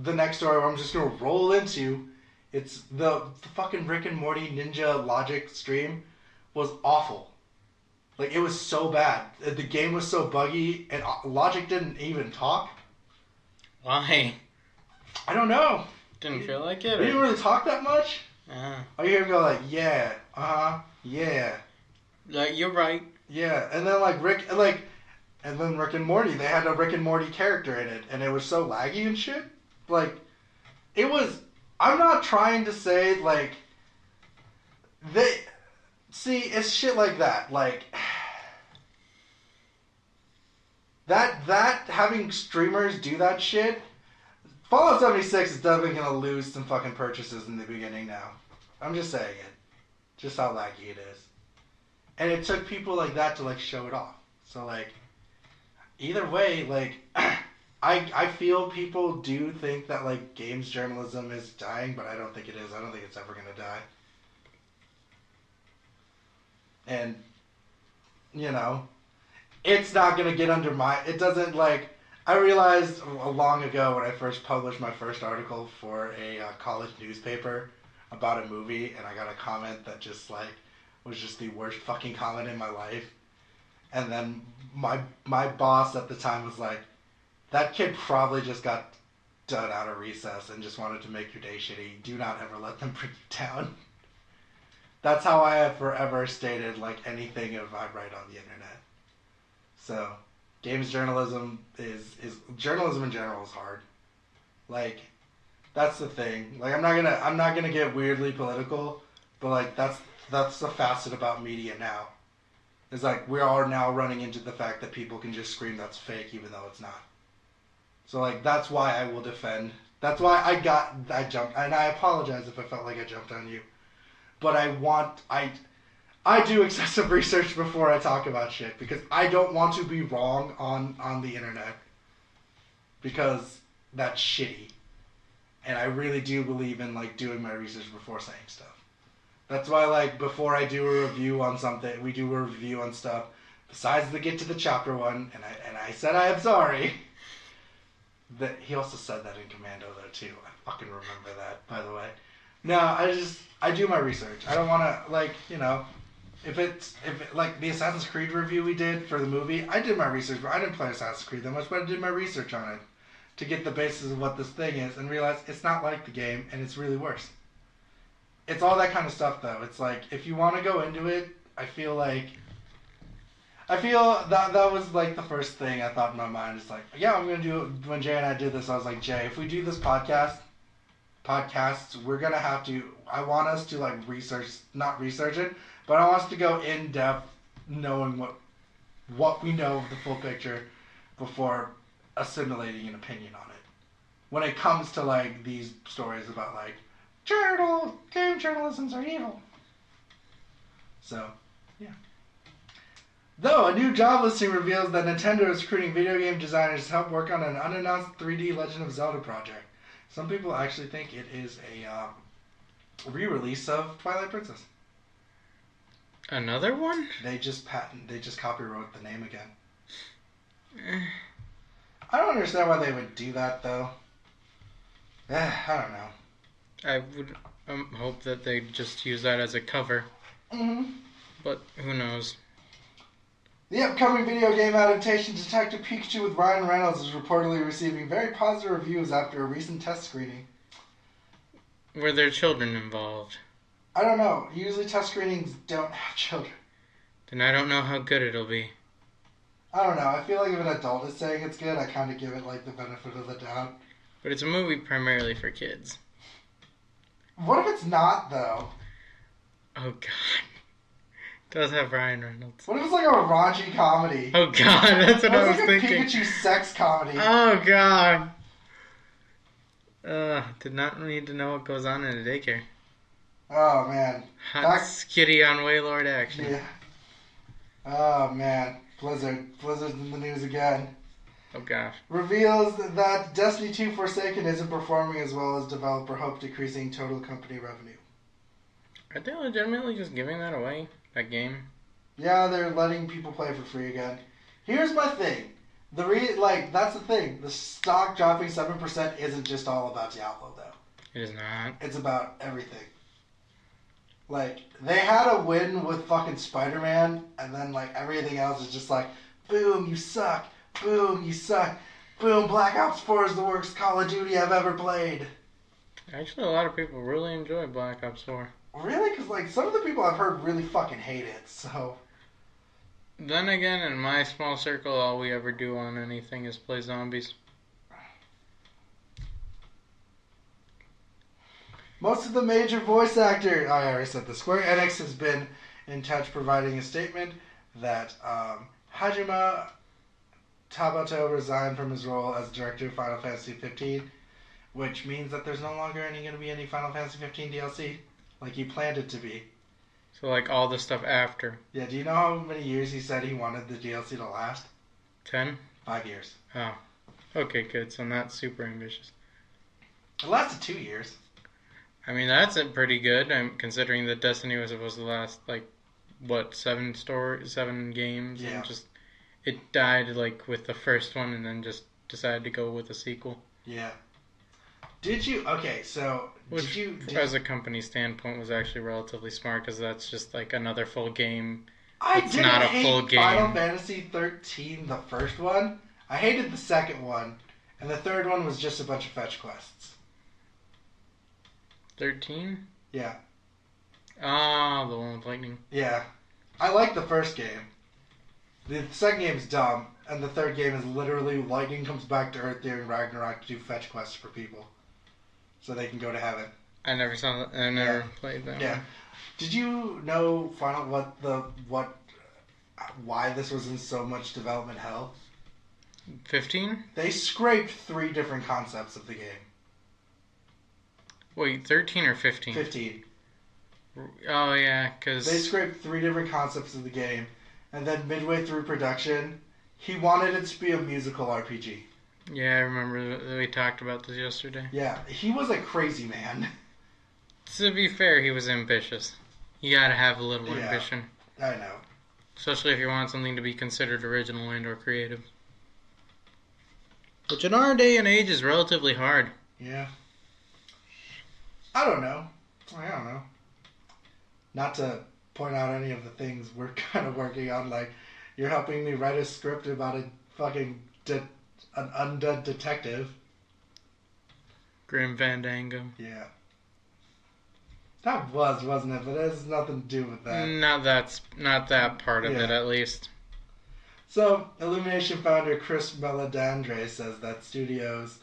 the next story where I'm just going to roll into. It's the fucking Rick and Morty Ninja Logic stream was awful. Like, it was so bad. The game was so buggy, and Logic didn't even talk. Why? I don't know. Didn't feel like it? He didn't really talk that much. Uh-huh. All you hear him go like, yeah, yeah. Like, you're right. Yeah, and then Rick and Morty, they had a Rick and Morty character in it, and it was so laggy and shit. Like, it was, I'm not trying to say, like, it's shit like that. Like, that having streamers do that shit, Fallout 76 is definitely going to lose some fucking purchases in the beginning now. I'm just saying it. Just how laggy it is. And it took people like that to like show it off. So like, either way, like, I feel people do think that like games journalism is dying, but I don't think it is. I don't think it's ever gonna die. And, you know, it's not gonna get under my. It doesn't like. I realized long ago when I first published my first article for a college newspaper about a movie, and I got a comment that just like was just the worst fucking comment in my life. And then my boss at the time was like, that kid probably just got done out of recess and just wanted to make your day shitty. Do not ever let them bring you down. That's how I have forever stated like anything if I write on the internet. So, games journalism is journalism in general is hard. Like, that's the thing. Like, I'm not gonna get weirdly political, but like that's the facet about media now. It's like we are now running into the fact that people can just scream that's fake even though it's not. So like that's why I will defend. That's why I jumped, and I apologize if I felt like I jumped on you. But I do excessive research before I talk about shit because I don't want to be wrong on the internet. Because that's shitty. And I really do believe in like doing my research before saying stuff. That's why, like, before I do a review on something, we do a review on stuff. Besides the get to the chapter one, and I said I am sorry. That he also said that in Commando though too. I fucking remember that, by the way. No, I do my research. I don't want to like if like the Assassin's Creed review we did for the movie, I did my research, but I didn't play Assassin's Creed that much, but I did my research on it to get the basis of what this thing is and realize it's not like the game and it's really worse. It's all that kind of stuff, though. It's like, if you want to go into it, I feel that was, like, the first thing I thought in my mind. It's like, yeah, I'm going to do it. When Jay and I did this, I was like, Jay, if we do this podcasts, we're going to have to, I want us to, like, not research it, but I want us to go in depth knowing what we know of the full picture before assimilating an opinion on it. When it comes to, like, these stories about, like, game journalisms are evil. So, yeah. Though, a new job listing reveals that Nintendo is recruiting video game designers to help work on an unannounced 3D Legend of Zelda project. Some people actually think it is a re-release of Twilight Princess. Another one? They just copywrote the name again. I don't understand why they would do that, though. I don't know. I would hope that they just use that as a cover. Mm-hmm. But who knows? The upcoming video game adaptation Detective Pikachu with Ryan Reynolds is reportedly receiving very positive reviews after a recent test screening. Were there children involved? I don't know. Usually test screenings don't have children. Then I don't know how good it'll be. I don't know. I feel like if an adult is saying it's good, I kind of give it like the benefit of the doubt. But it's a movie primarily for kids. What if it's not, though? Oh, God. It does have Ryan Reynolds. What if it's like a raunchy comedy? Oh, God. That's what I was like thinking. A Pikachu sex comedy. Oh, God. Did not need to know what goes on in a daycare. Oh, man. Hot kitty on Waylord action. Yeah. Oh, man. Blizzard's in the news again. Oh, gosh. Reveals that Destiny 2 Forsaken isn't performing as well as developer hope, decreasing total company revenue. Are they legitimately just giving that away, that game? Yeah, they're letting people play for free again. Here's my thing. That's the thing. The stock dropping 7% isn't just all about Diablo, though. It is not. It's about everything. Like, they had a win with fucking Spider-Man, and then, like, everything else is just like, boom, you suck. Boom, you suck. Boom, Black Ops 4 is the worst Call of Duty I've ever played. Actually, a lot of people really enjoy Black Ops 4. Really? Because, like, some of the people I've heard really fucking hate it, so... Then again, in my small circle, all we ever do on anything is play zombies. Most of the major voice actors... I already said this. Square Enix has been in touch providing a statement that Hajime Tabato resigned from his role as director of Final Fantasy 15, which means that there's no longer going to be any Final Fantasy 15 DLC, like he planned it to be. So like all the stuff after. Yeah, do you know how many years he said he wanted the DLC to last? 10? 5 years. Oh. Okay, good. So not super ambitious. It lasted 2 years. I mean, that's pretty good. Considering that Destiny was supposed to last, like, what, 7 games? Yeah. And just, it died, like, with the first one and then just decided to go with a sequel. Yeah. Did you... Okay, so... Which, as a company standpoint, was actually relatively smart because that's just, like, another full game. I It's didn't not a hate full game. Final Fantasy 13, the first one. I hated the second one. And the third one was just a bunch of fetch quests. 13? Yeah. Oh, the one with lightning. Yeah. I like the first game. The second game is dumb. And the third game is literally lightning comes back to Earth during Ragnarok to do fetch quests for people. So they can go to heaven. I never saw that. I never played that Yeah. one. Did you know why this was in so much development hell? 15? They scraped 3 different concepts of the game. Wait, 13 or 15? 15. Oh, yeah, because... They scraped 3 different concepts of the game, and then midway through production, he wanted it to be a musical RPG. Yeah, I remember that we talked about this yesterday. Yeah, he was a crazy man. To be fair, he was ambitious. You gotta have a little ambition. I know. Especially if you want something to be considered original and or creative. Which in our day and age is relatively hard. Yeah. I don't know. Not to point out any of the things we're kind of working on, like, you're helping me write a script about a fucking an undead detective. Grim Fandango. Yeah. That wasn't it? But it has nothing to do with that. Not that part of it, at least. So, Illumination founder Chris Meledandre says that studio's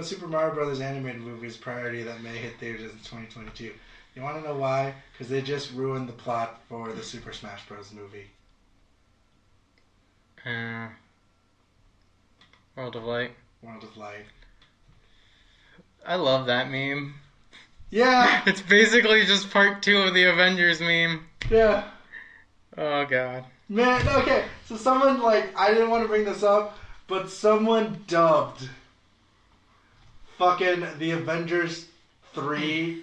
Super Mario Bros. Animated movie is a priority that may hit theaters in 2022. You want to know why? Because they just ruined the plot for the Super Smash Bros. Movie. World of Light. World of Light. I love that meme. Yeah! It's basically just part 2 of the Avengers meme. Yeah. Oh, God. Man, okay, so someone, I didn't want to bring this up, but someone dubbed fucking the Avengers 3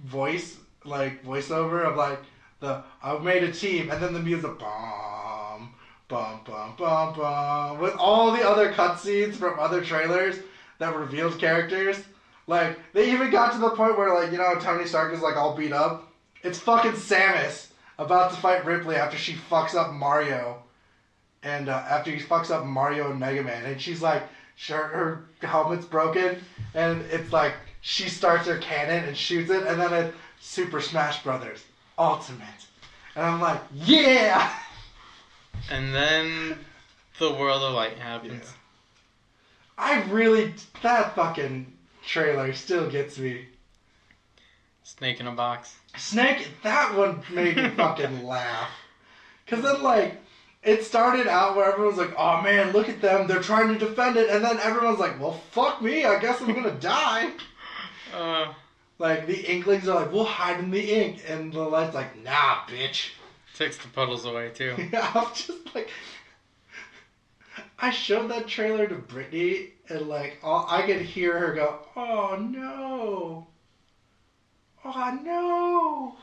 voiceover of, I've made a team, and then the music, bum, bum, bum, bum, bum, with all the other cutscenes from other trailers that revealed characters. They even got to the point where, Tony Stark is, all beat up. It's fucking Samus about to fight Ripley after she fucks up Mario. And after he fucks up Mario and Mega Man. And she's her helmet's broken. And it's she starts her cannon and shoots it. And then it's Super Smash Brothers Ultimate. And I'm like, yeah! And then the World of Light happens. Yeah. That fucking trailer still gets me. Snake in a box. Snake, that one made me fucking laugh. Because then, it started out where everyone's like, oh man, look at them, they're trying to defend it. And then everyone's like, well, fuck me, I guess I'm gonna die. The Inklings are like, we'll hide in the ink. And the Light's like, nah, bitch. Takes the puddles away, too. Yeah, I'm just I showed that trailer to Brittany, and I could hear her go, oh no. Oh no!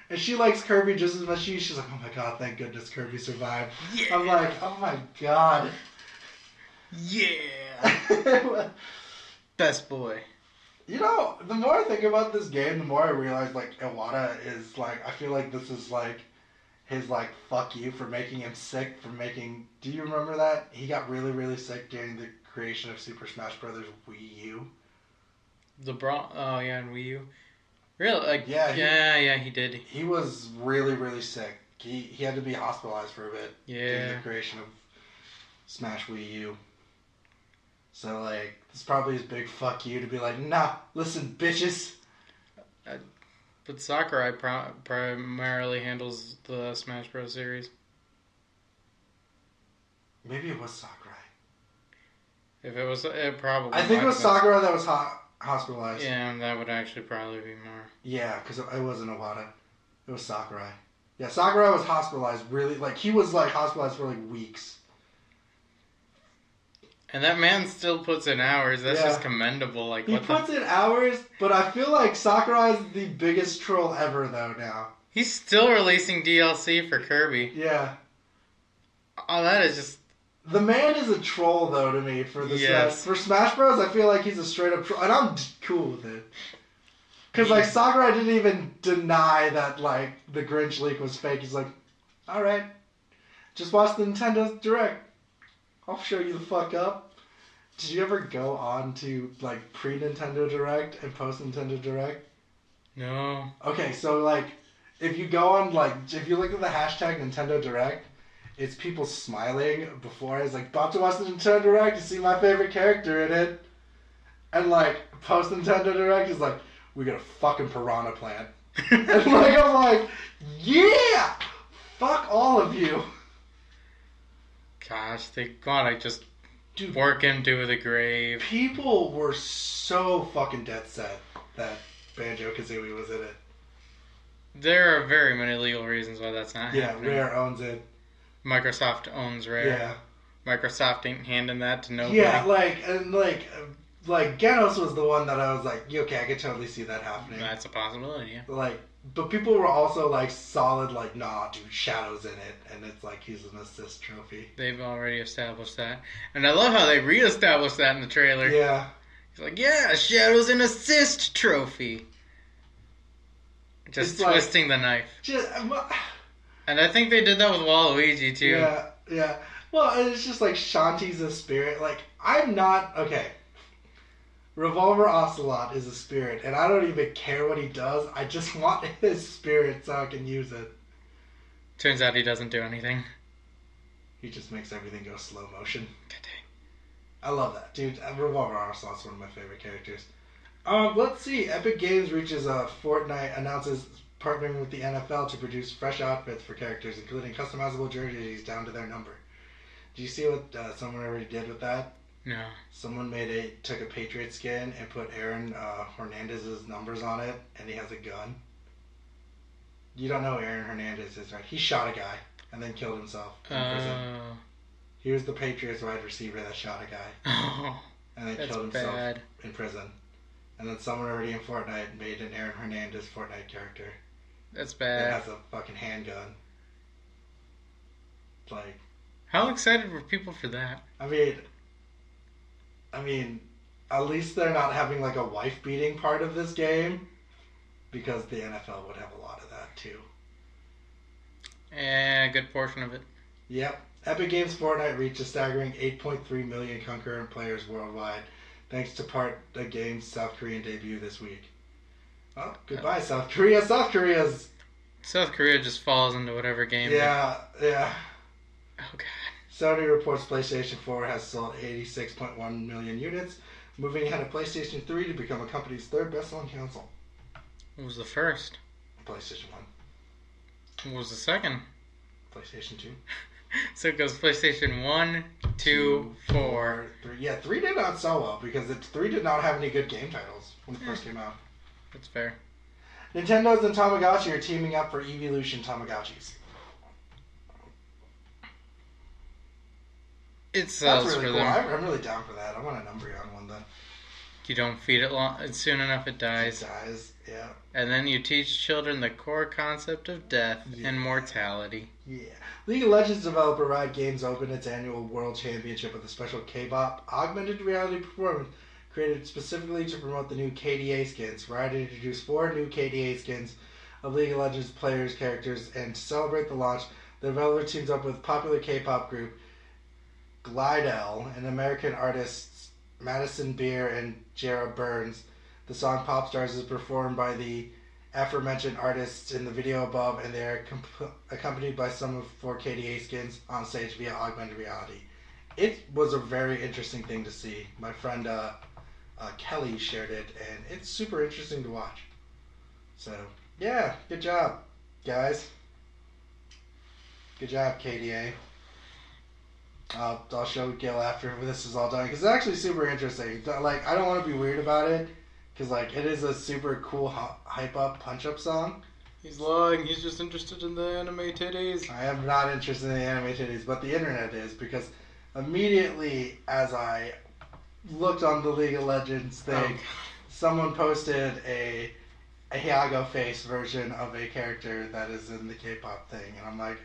And she likes Kirby just as much as she's like, oh my god, thank goodness Kirby survived. Yeah. I'm like, oh my god. Yeah! Best boy. The more I think about this game, the more I realize, Iwata is, I feel like this is, his, fuck you for making him sick, do you remember that? He got really, really sick during the creation of Super Smash Bros. Wii U. Oh yeah, and Wii U. Really? Yeah, he did. He was really, really sick. He had to be hospitalized for a bit. Yeah. During the creation of Smash Wii U. So, it's probably his big fuck you to be like, nah, listen, bitches. But Sakurai primarily handles the Smash Bros. Series. Maybe it was Sakurai. If it was, it probably. I think it was Sakurai that was hospitalized. Yeah, that would actually probably be more. Yeah, because it wasn't Iwata. It was Sakurai. Yeah, Sakurai was hospitalized really, like, he was, like, hospitalized for, like, weeks. And that man still puts in hours. That's Yeah. just commendable. Like, He puts in hours, but I feel like Sakurai is the biggest troll ever, though, now. He's still releasing DLC for Kirby. Yeah. Oh, that is just... The man is a troll, though, to me, for the Yes. For Smash Bros, I feel like he's a straight-up troll, and I'm cool with it. Because, like, Sakurai didn't even deny that, like, the Grinch leak was fake. He's like, alright, just watch the Nintendo Direct. I'll show you the fuck up. Did you ever go on to, like, pre-Nintendo Direct and post-Nintendo Direct? No. Okay, so, like, if you go on, like, if you look at the hashtag Nintendo Direct, it's people smiling before. It's like, about to watch the Nintendo Direct to see my favorite character in it. And, like, post-Nintendo Direct is like, we got a fucking piranha plant. And, like, I'm like, yeah! Fuck all of you. Gosh, they gotta just work him to the grave. People were so fucking dead set that Banjo-Kazooie was in it. There are very many legal reasons why that's not happening. Yeah, Rare owns it. Microsoft owns Rare. Yeah. Microsoft ain't handing that to nobody. Yeah, like Genos was the one that I was like, okay, I could totally see that happening. That's a possibility, yeah. Like, but people were also like solid, like, nah, dude, Shadow's in it, and it's like he's an assist trophy. They've already established that. And I love how they re-established that in the trailer. Yeah. He's like, yeah, Shadow's an assist trophy. Just it's twisting the knife. And I think they did that with Waluigi, too. Yeah, yeah. Well, it's just like Shanti's a spirit. Like, I'm not... Okay. Revolver Ocelot is a spirit, and I don't even care what he does. I just want his spirit so I can use it. Turns out he doesn't do anything. He just makes everything go slow motion. God dang. I love that. Dude, Revolver Ocelot's one of my favorite characters. Let's see. Epic Games announces partnering with the NFL to produce fresh outfits for characters, including customizable jerseys down to their number. Did you see what someone already did with that? No. Someone took a Patriot skin and put Aaron Hernandez's numbers on it, and he has a gun. You don't know who Aaron Hernandez is, right? He shot a guy and then killed himself in prison. He was the Patriots wide receiver that shot a guy. Oh, and then killed himself in prison. And then someone already in Fortnite made an Aaron Hernandez Fortnite character. That's bad. That has a fucking handgun. Like... How excited were people for that? I mean, at least they're not having like a wife-beating part of this game, because the NFL would have a lot of that too. Yeah, a good portion of it. Yep. Epic Games Fortnite reached a staggering 8.3 million concurrent players worldwide, thanks to the game's South Korean debut this week. Oh, goodbye, South Korea. South Korea just falls into whatever game. Yeah. Oh, God. Sony reports PlayStation 4 has sold 86.1 million units, moving ahead of PlayStation 3 to become the company's third best-selling console. What was the first? PlayStation 1. What was the second? PlayStation 2. So it goes PlayStation 1, 2, 4. 3. Yeah, 3 did not sell well, because 3 did not have any good game titles when it first came out. That's fair. Nintendo's and Tamagotchi are teaming up for Evolution Tamagotchis. It sells That's really for cool. them. I'm really down for that. I want an Umbreon one then. You don't feed it soon enough, it dies. It dies, yeah. And then you teach children the core concept of death and mortality. Yeah. League of Legends developer Riot Games opened its annual World Championship with a special K-pop augmented reality performance created specifically to promote the new KDA skins. Riot introduced 4 new KDA skins of League of Legends players' characters, and to celebrate the launch, the developer teams up with popular K-pop group Glidell and American artists Madison Beer and Jara Burns. The song Pop Stars is performed by the aforementioned artists in the video above, and they are accompanied by some of 4 KDA skins on stage via augmented reality. It was a very interesting thing to see. My friend Kelly shared it, and it's super interesting to watch. So, yeah, good job, guys. Good job, KDA. I'll show Gil after this is all done, because it's actually super interesting. Like, I don't want to be weird about it, because like it is a super cool hype up punch up song. He's lying. He's just interested in the anime titties. I am not interested in the anime titties, but the internet is, because immediately as I looked on the League of Legends thing, someone posted a Hyago face version of a character that is in the K-pop thing, and I'm like,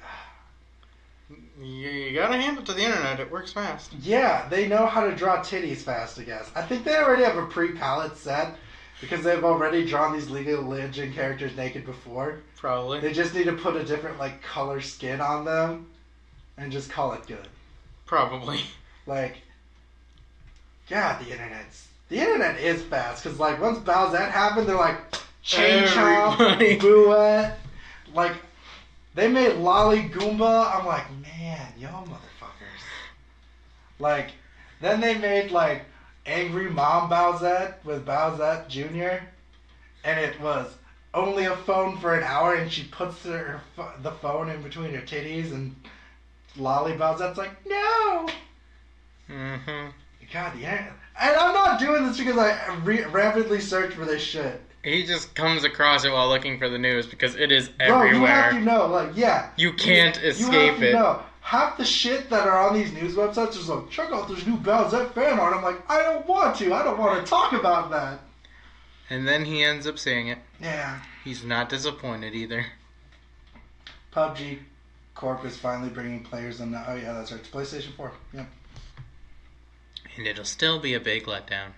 You gotta hand it to the internet. It works fast. yeah, they know how to draw titties fast, I guess. I think they already have a pre-palette set, because they've already drawn these League of Legends characters naked before. Probably. They just need to put a different, like, color skin on them, and just call it good. Probably. Like, God, the internet is fast, because, like, once Bowsette happened, they're like, Chain Chomp, Everybody. Buet, like, they made Lolly Goomba. I'm like, man, y'all motherfuckers. Like, then they made, like, Angry Mom Bowsette with Bowsette Jr., and it was only a phone for an hour, and she puts the phone in between her titties, and Lolly Bowsette's like, no! Mm-hmm. God, the internet. And I'm not doing this because I rapidly search for this shit. He just comes across it while looking for the news because it is Bro, everywhere. you have to know, like, yeah. You can't you escape have to it. know. Half the shit that are on these news websites is like, check out this new Bowsette fan art. I'm like, I don't want to. I don't want to talk about that. And then he ends up seeing it. Yeah. He's not disappointed either. PUBG Corp is finally bringing players on the... Oh, yeah, that's right. It's PlayStation 4. Yep. And it'll still be a big letdown.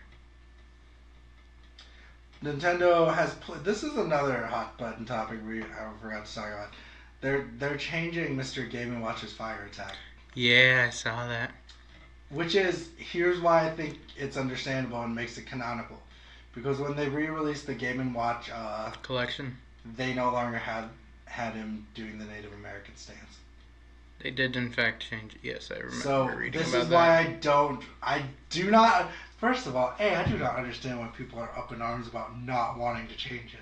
Nintendo has... This is another hot button topic I forgot to talk about. They're changing Mr. Game & Watch's fire attack. Yeah, I saw that. Which is... Here's why I think it's understandable and makes it canonical. Because when they re-released the Game & Watch... Collection. They no longer had him doing the Native American stance. They did, in fact, change it. Yes, I remember So reading this about is that. why I do not. First of all, I do not understand why people are up in arms about not wanting to change it.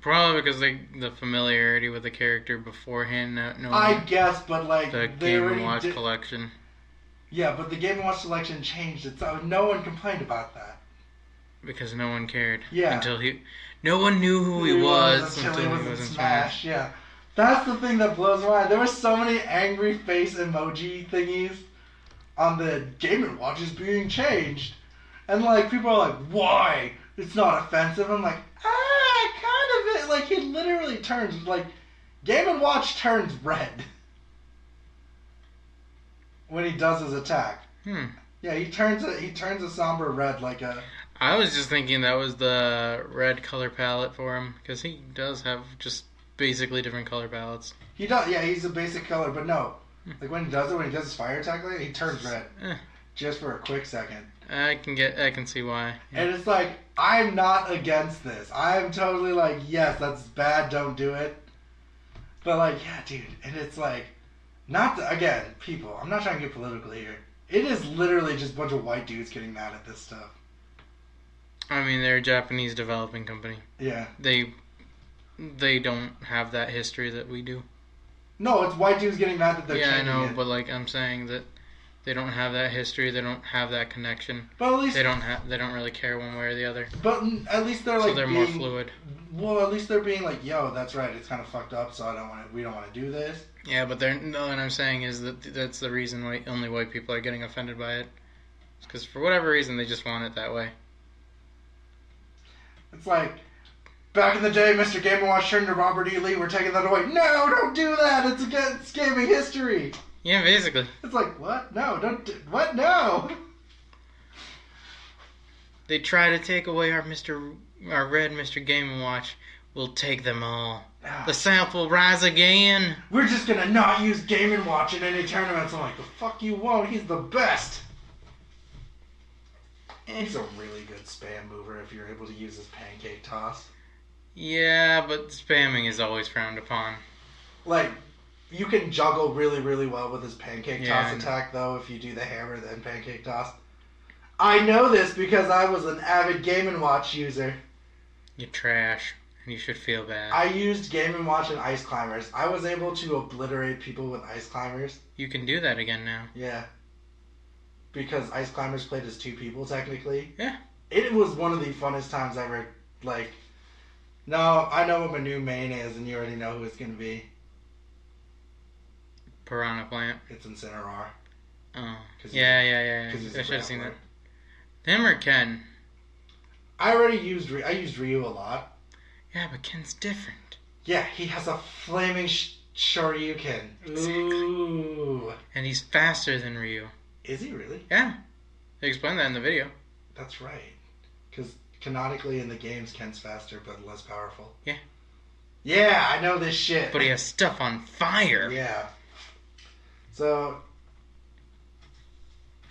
Probably because the familiarity with the character beforehand. No, I guess, but like the they Game already & Watch did- collection. Yeah, but the Game & Watch selection changed it, so no one complained about that. Because no one cared. Yeah. Until no one knew who he was until he was in in Smash. Yeah, that's the thing that blows my mind. There were so many angry face emoji thingies on the Game & Watch is being changed, and like people are like, "Why? It's not offensive." I'm like, kind of it. Like he literally turns like Game & Watch turns red when he does his attack. Yeah, he turns a somber red like a. I was just thinking that was the red color palette for him, because he does have just basically different color palettes. He does, yeah, he's a basic color, but no. Like when he does his fire attack, like, he turns red. Just for a quick second. I can see why. Yeah. And it's like, I'm not against this. I'm totally like, yes, that's bad, don't do it. But like, yeah, dude, and it's like, again, people, I'm not trying to get political here. It is literally just a bunch of white dudes getting mad at this stuff. I mean, they're a Japanese developing company. Yeah. They don't have that history that we do. No, it's white dudes getting mad that they're changing it. Yeah, I know, but like I'm saying that they don't have that history. They don't have that connection. But at least they don't really care one way or the other. But at least they're like so they're more fluid. Well, at least they're being like, "Yo, that's right. It's kind of fucked up. So we don't want to do this." Yeah, but what I'm saying is that's the reason why only white people are getting offended by it. It's because for whatever reason they just want it that way. It's like, back in the day, Mr. Game & Watch turned to Robert E. Lee. We're taking that away. No, don't do that. It's against gaming history. Yeah, basically. It's like, what? No, what? No. They try to take away our red Mr. Game & Watch. We'll take them all. The South will rise again. We're just gonna not use Game & Watch in any tournaments. I'm like, the fuck you won't. He's the best. He's a really good spam mover if you're able to use his pancake toss. Yeah, but spamming is always frowned upon. Like, you can juggle really, really well with his pancake toss attack, though, if you do the hammer, then pancake toss. I know this because I was an avid Game & Watch user. You're trash, and you should feel bad. I used Game & Watch and Ice Climbers. I was able to obliterate people with Ice Climbers. You can do that again now. Yeah. Because Ice Climbers played as two people, technically. Yeah. It was one of the funnest times ever, like, No, I know what my new main is, and you already know who it's gonna be. Piranha Plant. It's Incineroar. Oh. Yeah. I should have seen that. Him or Ken? I already used Ryu a lot. Yeah, but Ken's different. Yeah, he has a flaming Shoryuken. Exactly. Ooh. And he's faster than Ryu. Is he really? Yeah. They explained that in the video. That's right. Because canonically in the games, Ken's faster but less powerful. Yeah. Yeah, I know this shit. But he has stuff on fire. Yeah. So,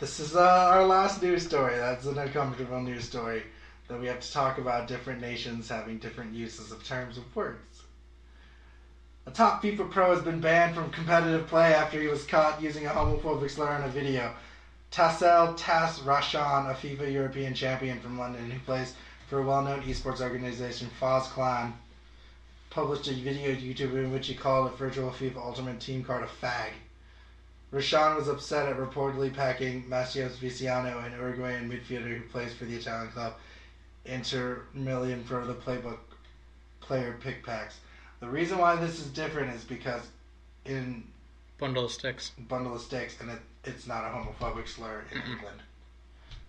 this is our last news story. That's an uncomfortable news story that we have to talk about different nations having different uses of terms of words. A top FIFA pro has been banned from competitive play after he was caught using a homophobic slur in a video. Tassel Rashan, a FIFA European champion from London who plays for a well-known esports organization, Foz Clan, published a video on YouTube in which he called a virtual FIFA Ultimate Team card a fag. Rashan was upset at reportedly packing Matheus Viciano, an Uruguayan midfielder who plays for the Italian club Inter Milan for the playbook player pick packs. The reason why this is different is because in Bundle of Sticks, and it's not a homophobic slur in England.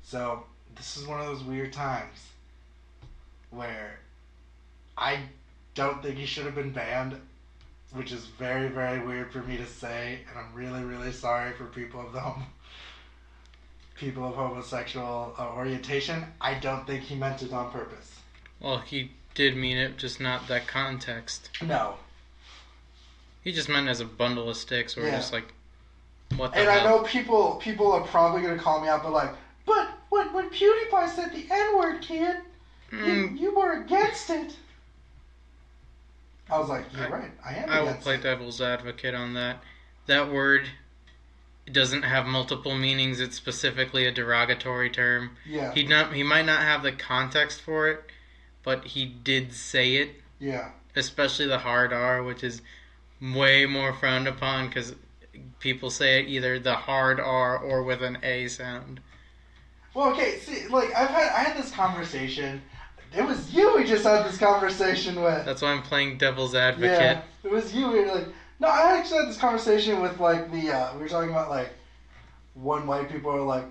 So this is one of those weird times where I don't think he should have been banned, which is very, very weird for me to say, and I'm really, really sorry for people of homosexual orientation. I don't think he meant it on purpose. Well, he did mean it, just not that context. No. He just meant as a bundle of sticks, where just like, what the hell? And I know people are probably going to call me out, but when PewDiePie said the N-word, kid, you were against it. I was like, you're right, I am against it. I will play devil's advocate on that. That word doesn't have multiple meanings. It's specifically a derogatory term. Yeah. He might not have the context for it, but he did say it. Yeah. Especially the hard R, which is way more frowned upon because people say it either the hard R or with an A sound. Well, okay, see, like I had this conversation. It was you we just had this conversation with. That's why I'm playing devil's advocate. Yeah, it was you. We were like, no, I actually had this conversation with like we were talking about like when white people are like,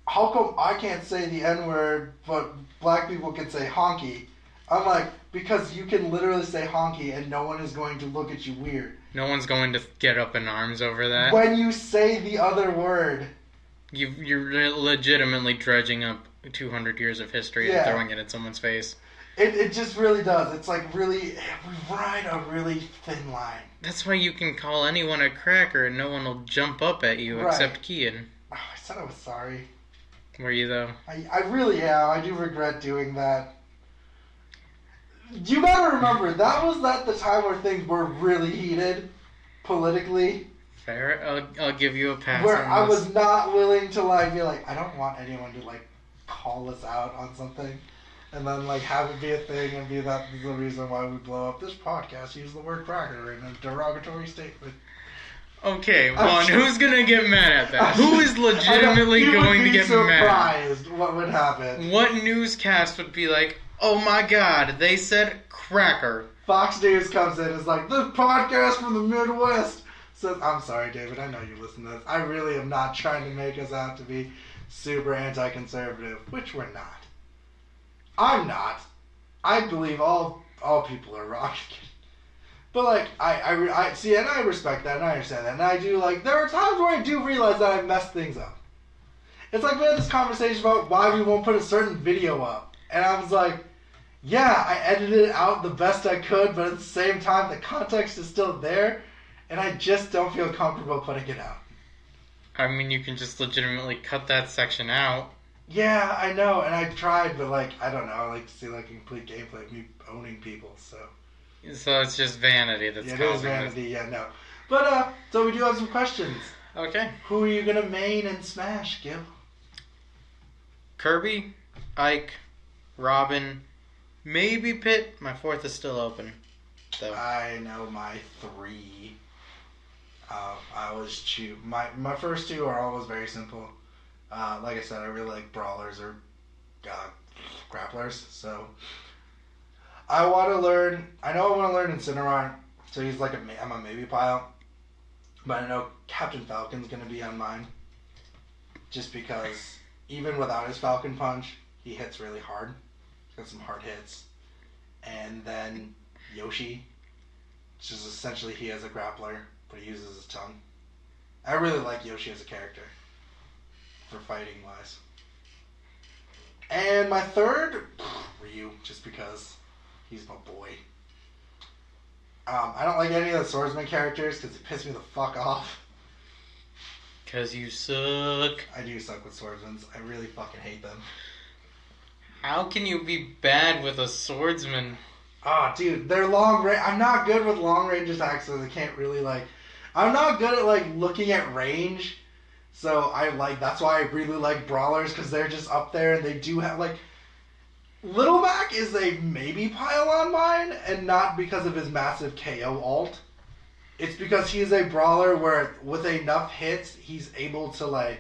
how come I can't say the N-word but black people can say honky? I'm like, because you can literally say honky and no one is going to look at you weird. No one's going to get up in arms over that. When you say the other word. You're legitimately dredging up 200 years of history and throwing it at someone's face. It just really does. It's like really, we ride a really thin line. That's why you can call anyone a cracker and no one will jump up at you except Kien. Oh, I said I was sorry. Were you though? I really am. I do regret doing that. You gotta remember, that was at the time where things were really heated politically. Fair. I'll give you a pass. Where I was not willing to like be like, I don't want anyone to like call us out on something, and then like have it be a thing and be that the reason why we blow up this podcast. Use the word cracker in a derogatory statement. Okay, one. Who's gonna get mad at that? Who is legitimately going to get mad? Surprised what would happen. What newscast would be like, oh my god, they said cracker. Fox News comes in and is like, this podcast from the Midwest says, I'm sorry, David, I know you listen to this. I really am not trying to make us out to be super anti-conservative, which we're not. I'm not. I believe all people are wrong. But, like, I see, and I respect that, and I understand that, and I do, like, there are times where I do realize that I've messed things up. It's like we had this conversation about why we won't put a certain video up, and I was like, yeah, I edited it out the best I could, but at the same time, the context is still there, and I just don't feel comfortable putting it out. I mean, you can just legitimately cut that section out. Yeah, I know, and I tried, but, like, I don't know, I like to see, like, a complete gameplay of me owning people, so... So it's just vanity that's causing it is vanity, yeah, no. But, so we do have some questions. Okay. Who are you gonna main and smash, Gil? Kirby, Ike, Robin, maybe Pitt. My fourth is still open. So. I know my three. I always choose... My first two are always very simple. Like I said, I really like brawlers or grapplers, so... I want to learn. I know I want to learn Incineroar, so he's like I'm a maybe pile. But I know Captain Falcon's gonna be on mine, just because even without his Falcon Punch, he hits really hard. He's got some hard hits, and then Yoshi, which is essentially he as a grappler, but he uses his tongue. I really like Yoshi as a character for fighting wise. And my third, Ryu, just because he's my boy. I don't like any of the swordsman characters because they piss me the fuck off. Because you suck. I do suck with swordsmen. I really fucking hate them. How can you be bad with a swordsman? Ah, dude, they're long range. I'm not good with long range attacks, so I can't really like. I'm not good at like looking at range, so that's why I really like brawlers because they're just up there and they do have like. Little Mac is a maybe pile on mine, and not because of his massive KO ult. It's because he's a brawler where with enough hits, he's able to like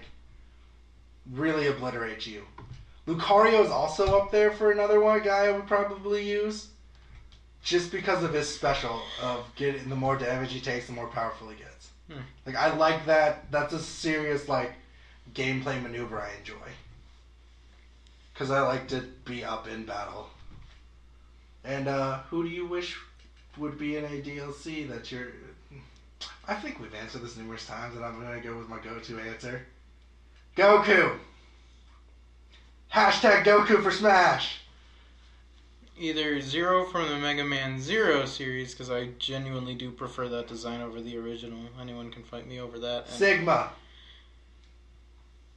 really obliterate you. Lucario is also up there for another one guy I would probably use. Just because of his special of getting the more damage he takes, the more powerful he gets. Like I like that. That's a serious like gameplay maneuver I enjoy. Because I like to be up in battle. And who do you wish would be in a DLC that you're... I think we've answered this numerous times, and I'm going to go with my go-to answer. Goku! Hashtag Goku for Smash! Either Zero from the Mega Man Zero series, because I genuinely do prefer that design over the original. Anyone can fight me over that. Sigma!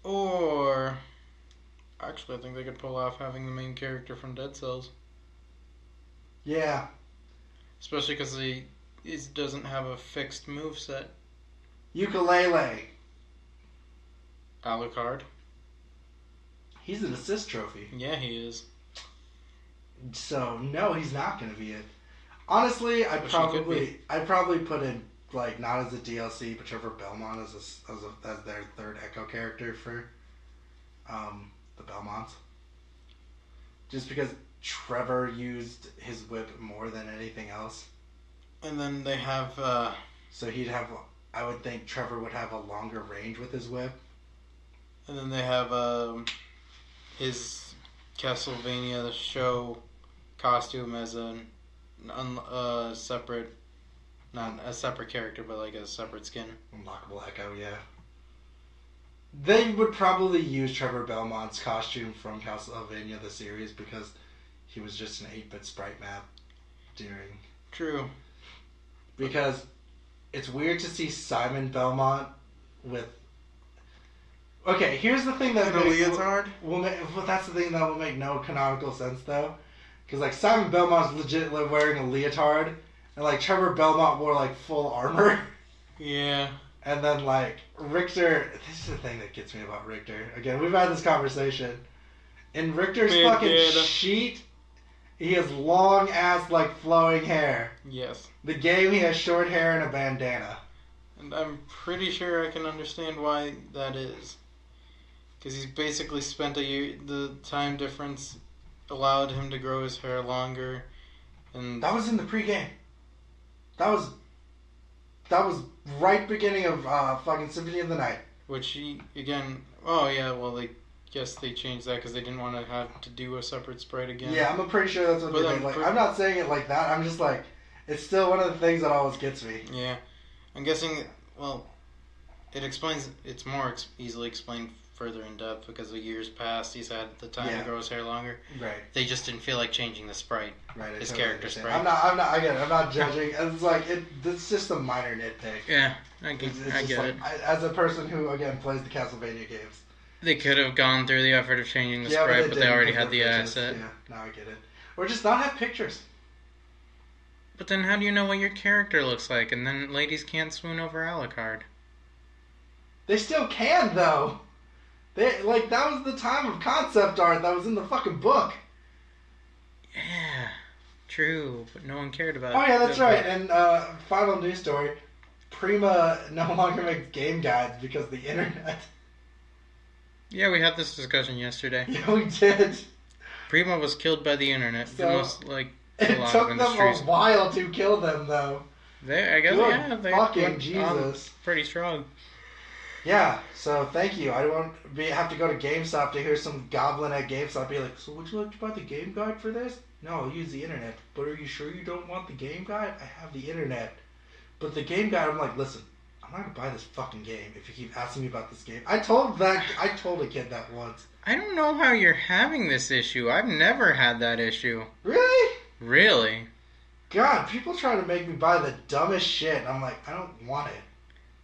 Or... Actually, I think they could pull off having the main character from Dead Cells. Yeah. Especially because he doesn't have a fixed moveset. Ukulele. Alucard. He's an assist trophy. Yeah, he is. So, no, he's not going to be it. Honestly, I'd probably put in, like, not as a DLC, but Trevor Belmont as their third Echo character for the Belmonts. Just because Trevor used his whip more than anything else. And then they have... So I would think Trevor would have a longer range with his whip. And then they have his Castlevania the show costume as a separate... Not a separate character, but like a separate skin. Unlockable Echo, yeah. They would probably use Trevor Belmont's costume from Castlevania the series because he was just an 8-bit sprite map during... True. Because it's weird to see Simon Belmont with... Okay, here's the thing that... A leotard? That's the thing that will make no canonical sense, though. Because, like, Simon Belmont's legit wearing a leotard, and, like, Trevor Belmont wore, like, full armor. Yeah. And then, like, Richter... This is the thing that gets me about Richter. Again, we've had this conversation. In Richter's fucking sheet, he has long-ass, like, flowing hair. Yes. The game, he has short hair and a bandana. And I'm pretty sure I can understand why that is. Because he's basically spent a year... The time difference allowed him to grow his hair longer. And that was in the pregame. That was right beginning of fucking Symphony of the Night. Which he, again... Oh, yeah, well, they guess they changed that because they didn't want to have to do a separate sprite again. Yeah, I'm pretty sure that's what they did. Like, I'm not saying it like that. I'm just like... It's still one of the things that always gets me. Yeah. I'm guessing... Well, it explains... It's more easily explained further in depth because the years past he's had the time to grow his hair longer. Right. They just didn't feel like changing the sprite. Right. His character sprite. I'm not. Again, I'm not judging. It's like it's just a minor nitpick. Yeah, I get it. As a person who again plays the Castlevania games, they could have gone through the effort of changing the sprite, but they already had the asset. Yeah, now I get it. Or just not have pictures. But then how do you know what your character looks like? And then ladies can't swoon over Alucard. They still can though. That was the time of concept art that was in the fucking book. Yeah, true, but no one cared about it. Oh yeah, that's right. And final news story: Prima no longer makes game guides because of the internet. Yeah, we had this discussion yesterday. Yeah, we did. Prima was killed by the internet. So, the most It lot took of them industries. a while to kill them, though. I guess, Good yeah, they fucking went on Jesus. pretty strong. Yeah, so thank you. I don't have to go to GameStop to hear some goblin at GameStop be like, so would you like to buy the game guide for this? No, I'll use the internet. But are you sure you don't want the game guide? I have the internet. But the game guide, I'm like, listen, I'm not going to buy this fucking game if you keep asking me about this game. I told a kid that once. I don't know how you're having this issue. I've never had that issue. Really? Really? God, people try to make me buy the dumbest shit. And I'm like, I don't want it.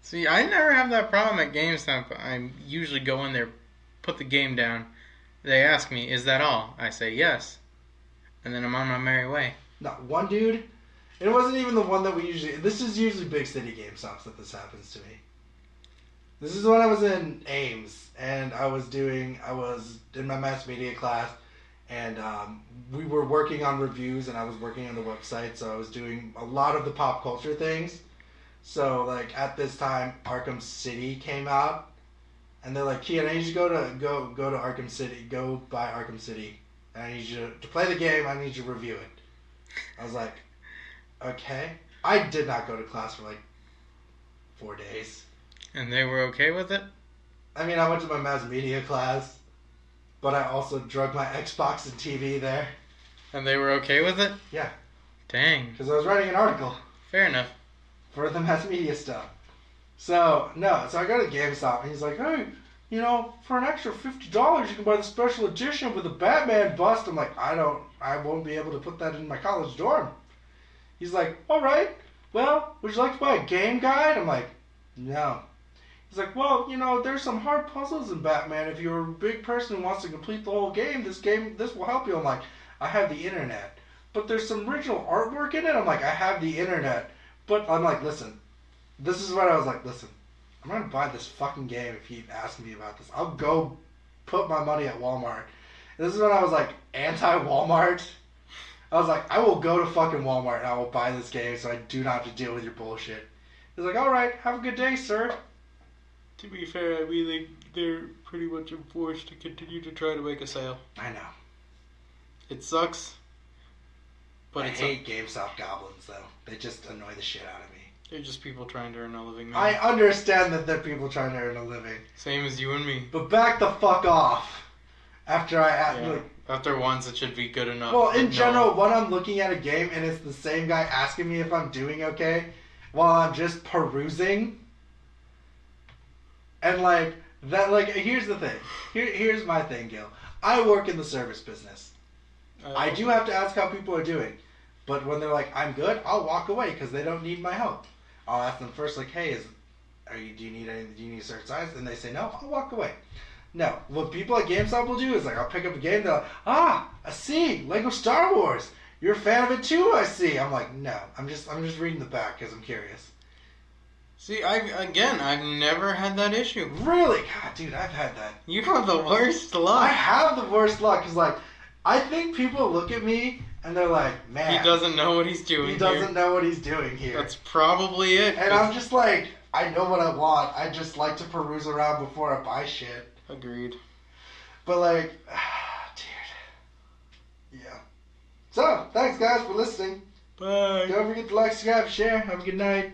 See, I never have that problem at GameStop. I usually go in there, put the game down. They ask me, is that all? I say yes. And then I'm on my merry way. Not one dude. And it wasn't even the one that we usually... This is usually big city GameStops that this happens to me. This is when I was in Ames. And I was in my mass media class. And we were working on reviews. And I was working on the website. So I was doing a lot of the pop culture things. So, like, at this time, Arkham City came out, and they're like, Kien, I need you to go to Arkham City, go buy Arkham City, and I need you to play the game, I need you to review it. I was like, okay. I did not go to class for, 4 days. And they were okay with it? I mean, I went to my mass media class, but I also drug my Xbox and TV there. And they were okay with it? Yeah. Dang. Because I was writing an article. Fair enough. For the mass media stuff. So I go to GameStop and he's like, hey, for an extra $50 you can buy the special edition with a Batman bust. I'm like, I won't be able to put that in my college dorm. He's like, alright, well, would you like to buy a game guide? I'm like, no. He's like, well, there's some hard puzzles in Batman. If you're a big person who wants to complete the whole game, this will help you. I'm like, I have the internet. But there's some original artwork in it. I'm like, I have the internet. But I'm like, listen, this is what I was like, listen, I'm going to buy this fucking game if you ask me about this. I'll go put my money at Walmart. And this is when I was like anti-Walmart. I was like, I will go to fucking Walmart and I will buy this game so I do not have to deal with your bullshit. He's like, alright, have a good day, sir. To be fair, I mean, they're pretty much enforced to continue to try to make a sale. I know. It sucks. But I hate GameStop goblins, though. They just annoy the shit out of me. They're just people trying to earn a living, man. I understand that they're people trying to earn a living. Same as you and me. But back the fuck off. After once, it should be good enough. Well, in general, when I'm looking at a game and it's the same guy asking me if I'm doing okay while I'm just perusing. And, here's the thing. Here's my thing, Gil. I work in the service business. I do have to ask how people are doing. But when they're like, I'm good, I'll walk away because they don't need my help. I'll ask them first, like, hey, do you need a certain size? And they say no, I'll walk away. No. What people at GameStop will do is, I'll pick up a game, they're like, I see, Lego Star Wars. You're a fan of it too, I see. I'm like, no. I'm just reading the back because I'm curious. See, I've never had that issue. Really? God, dude, I've had that. You have the worst luck. I have the worst luck because, I think people look at me and they're like, man. He doesn't know what he's doing He doesn't know what he's doing here. That's probably it. And I'm just like, I know what I want. I just like to peruse around before I buy shit. Agreed. But dude. Yeah. So, thanks guys for listening. Bye. Don't forget to like, subscribe, share. Have a good night.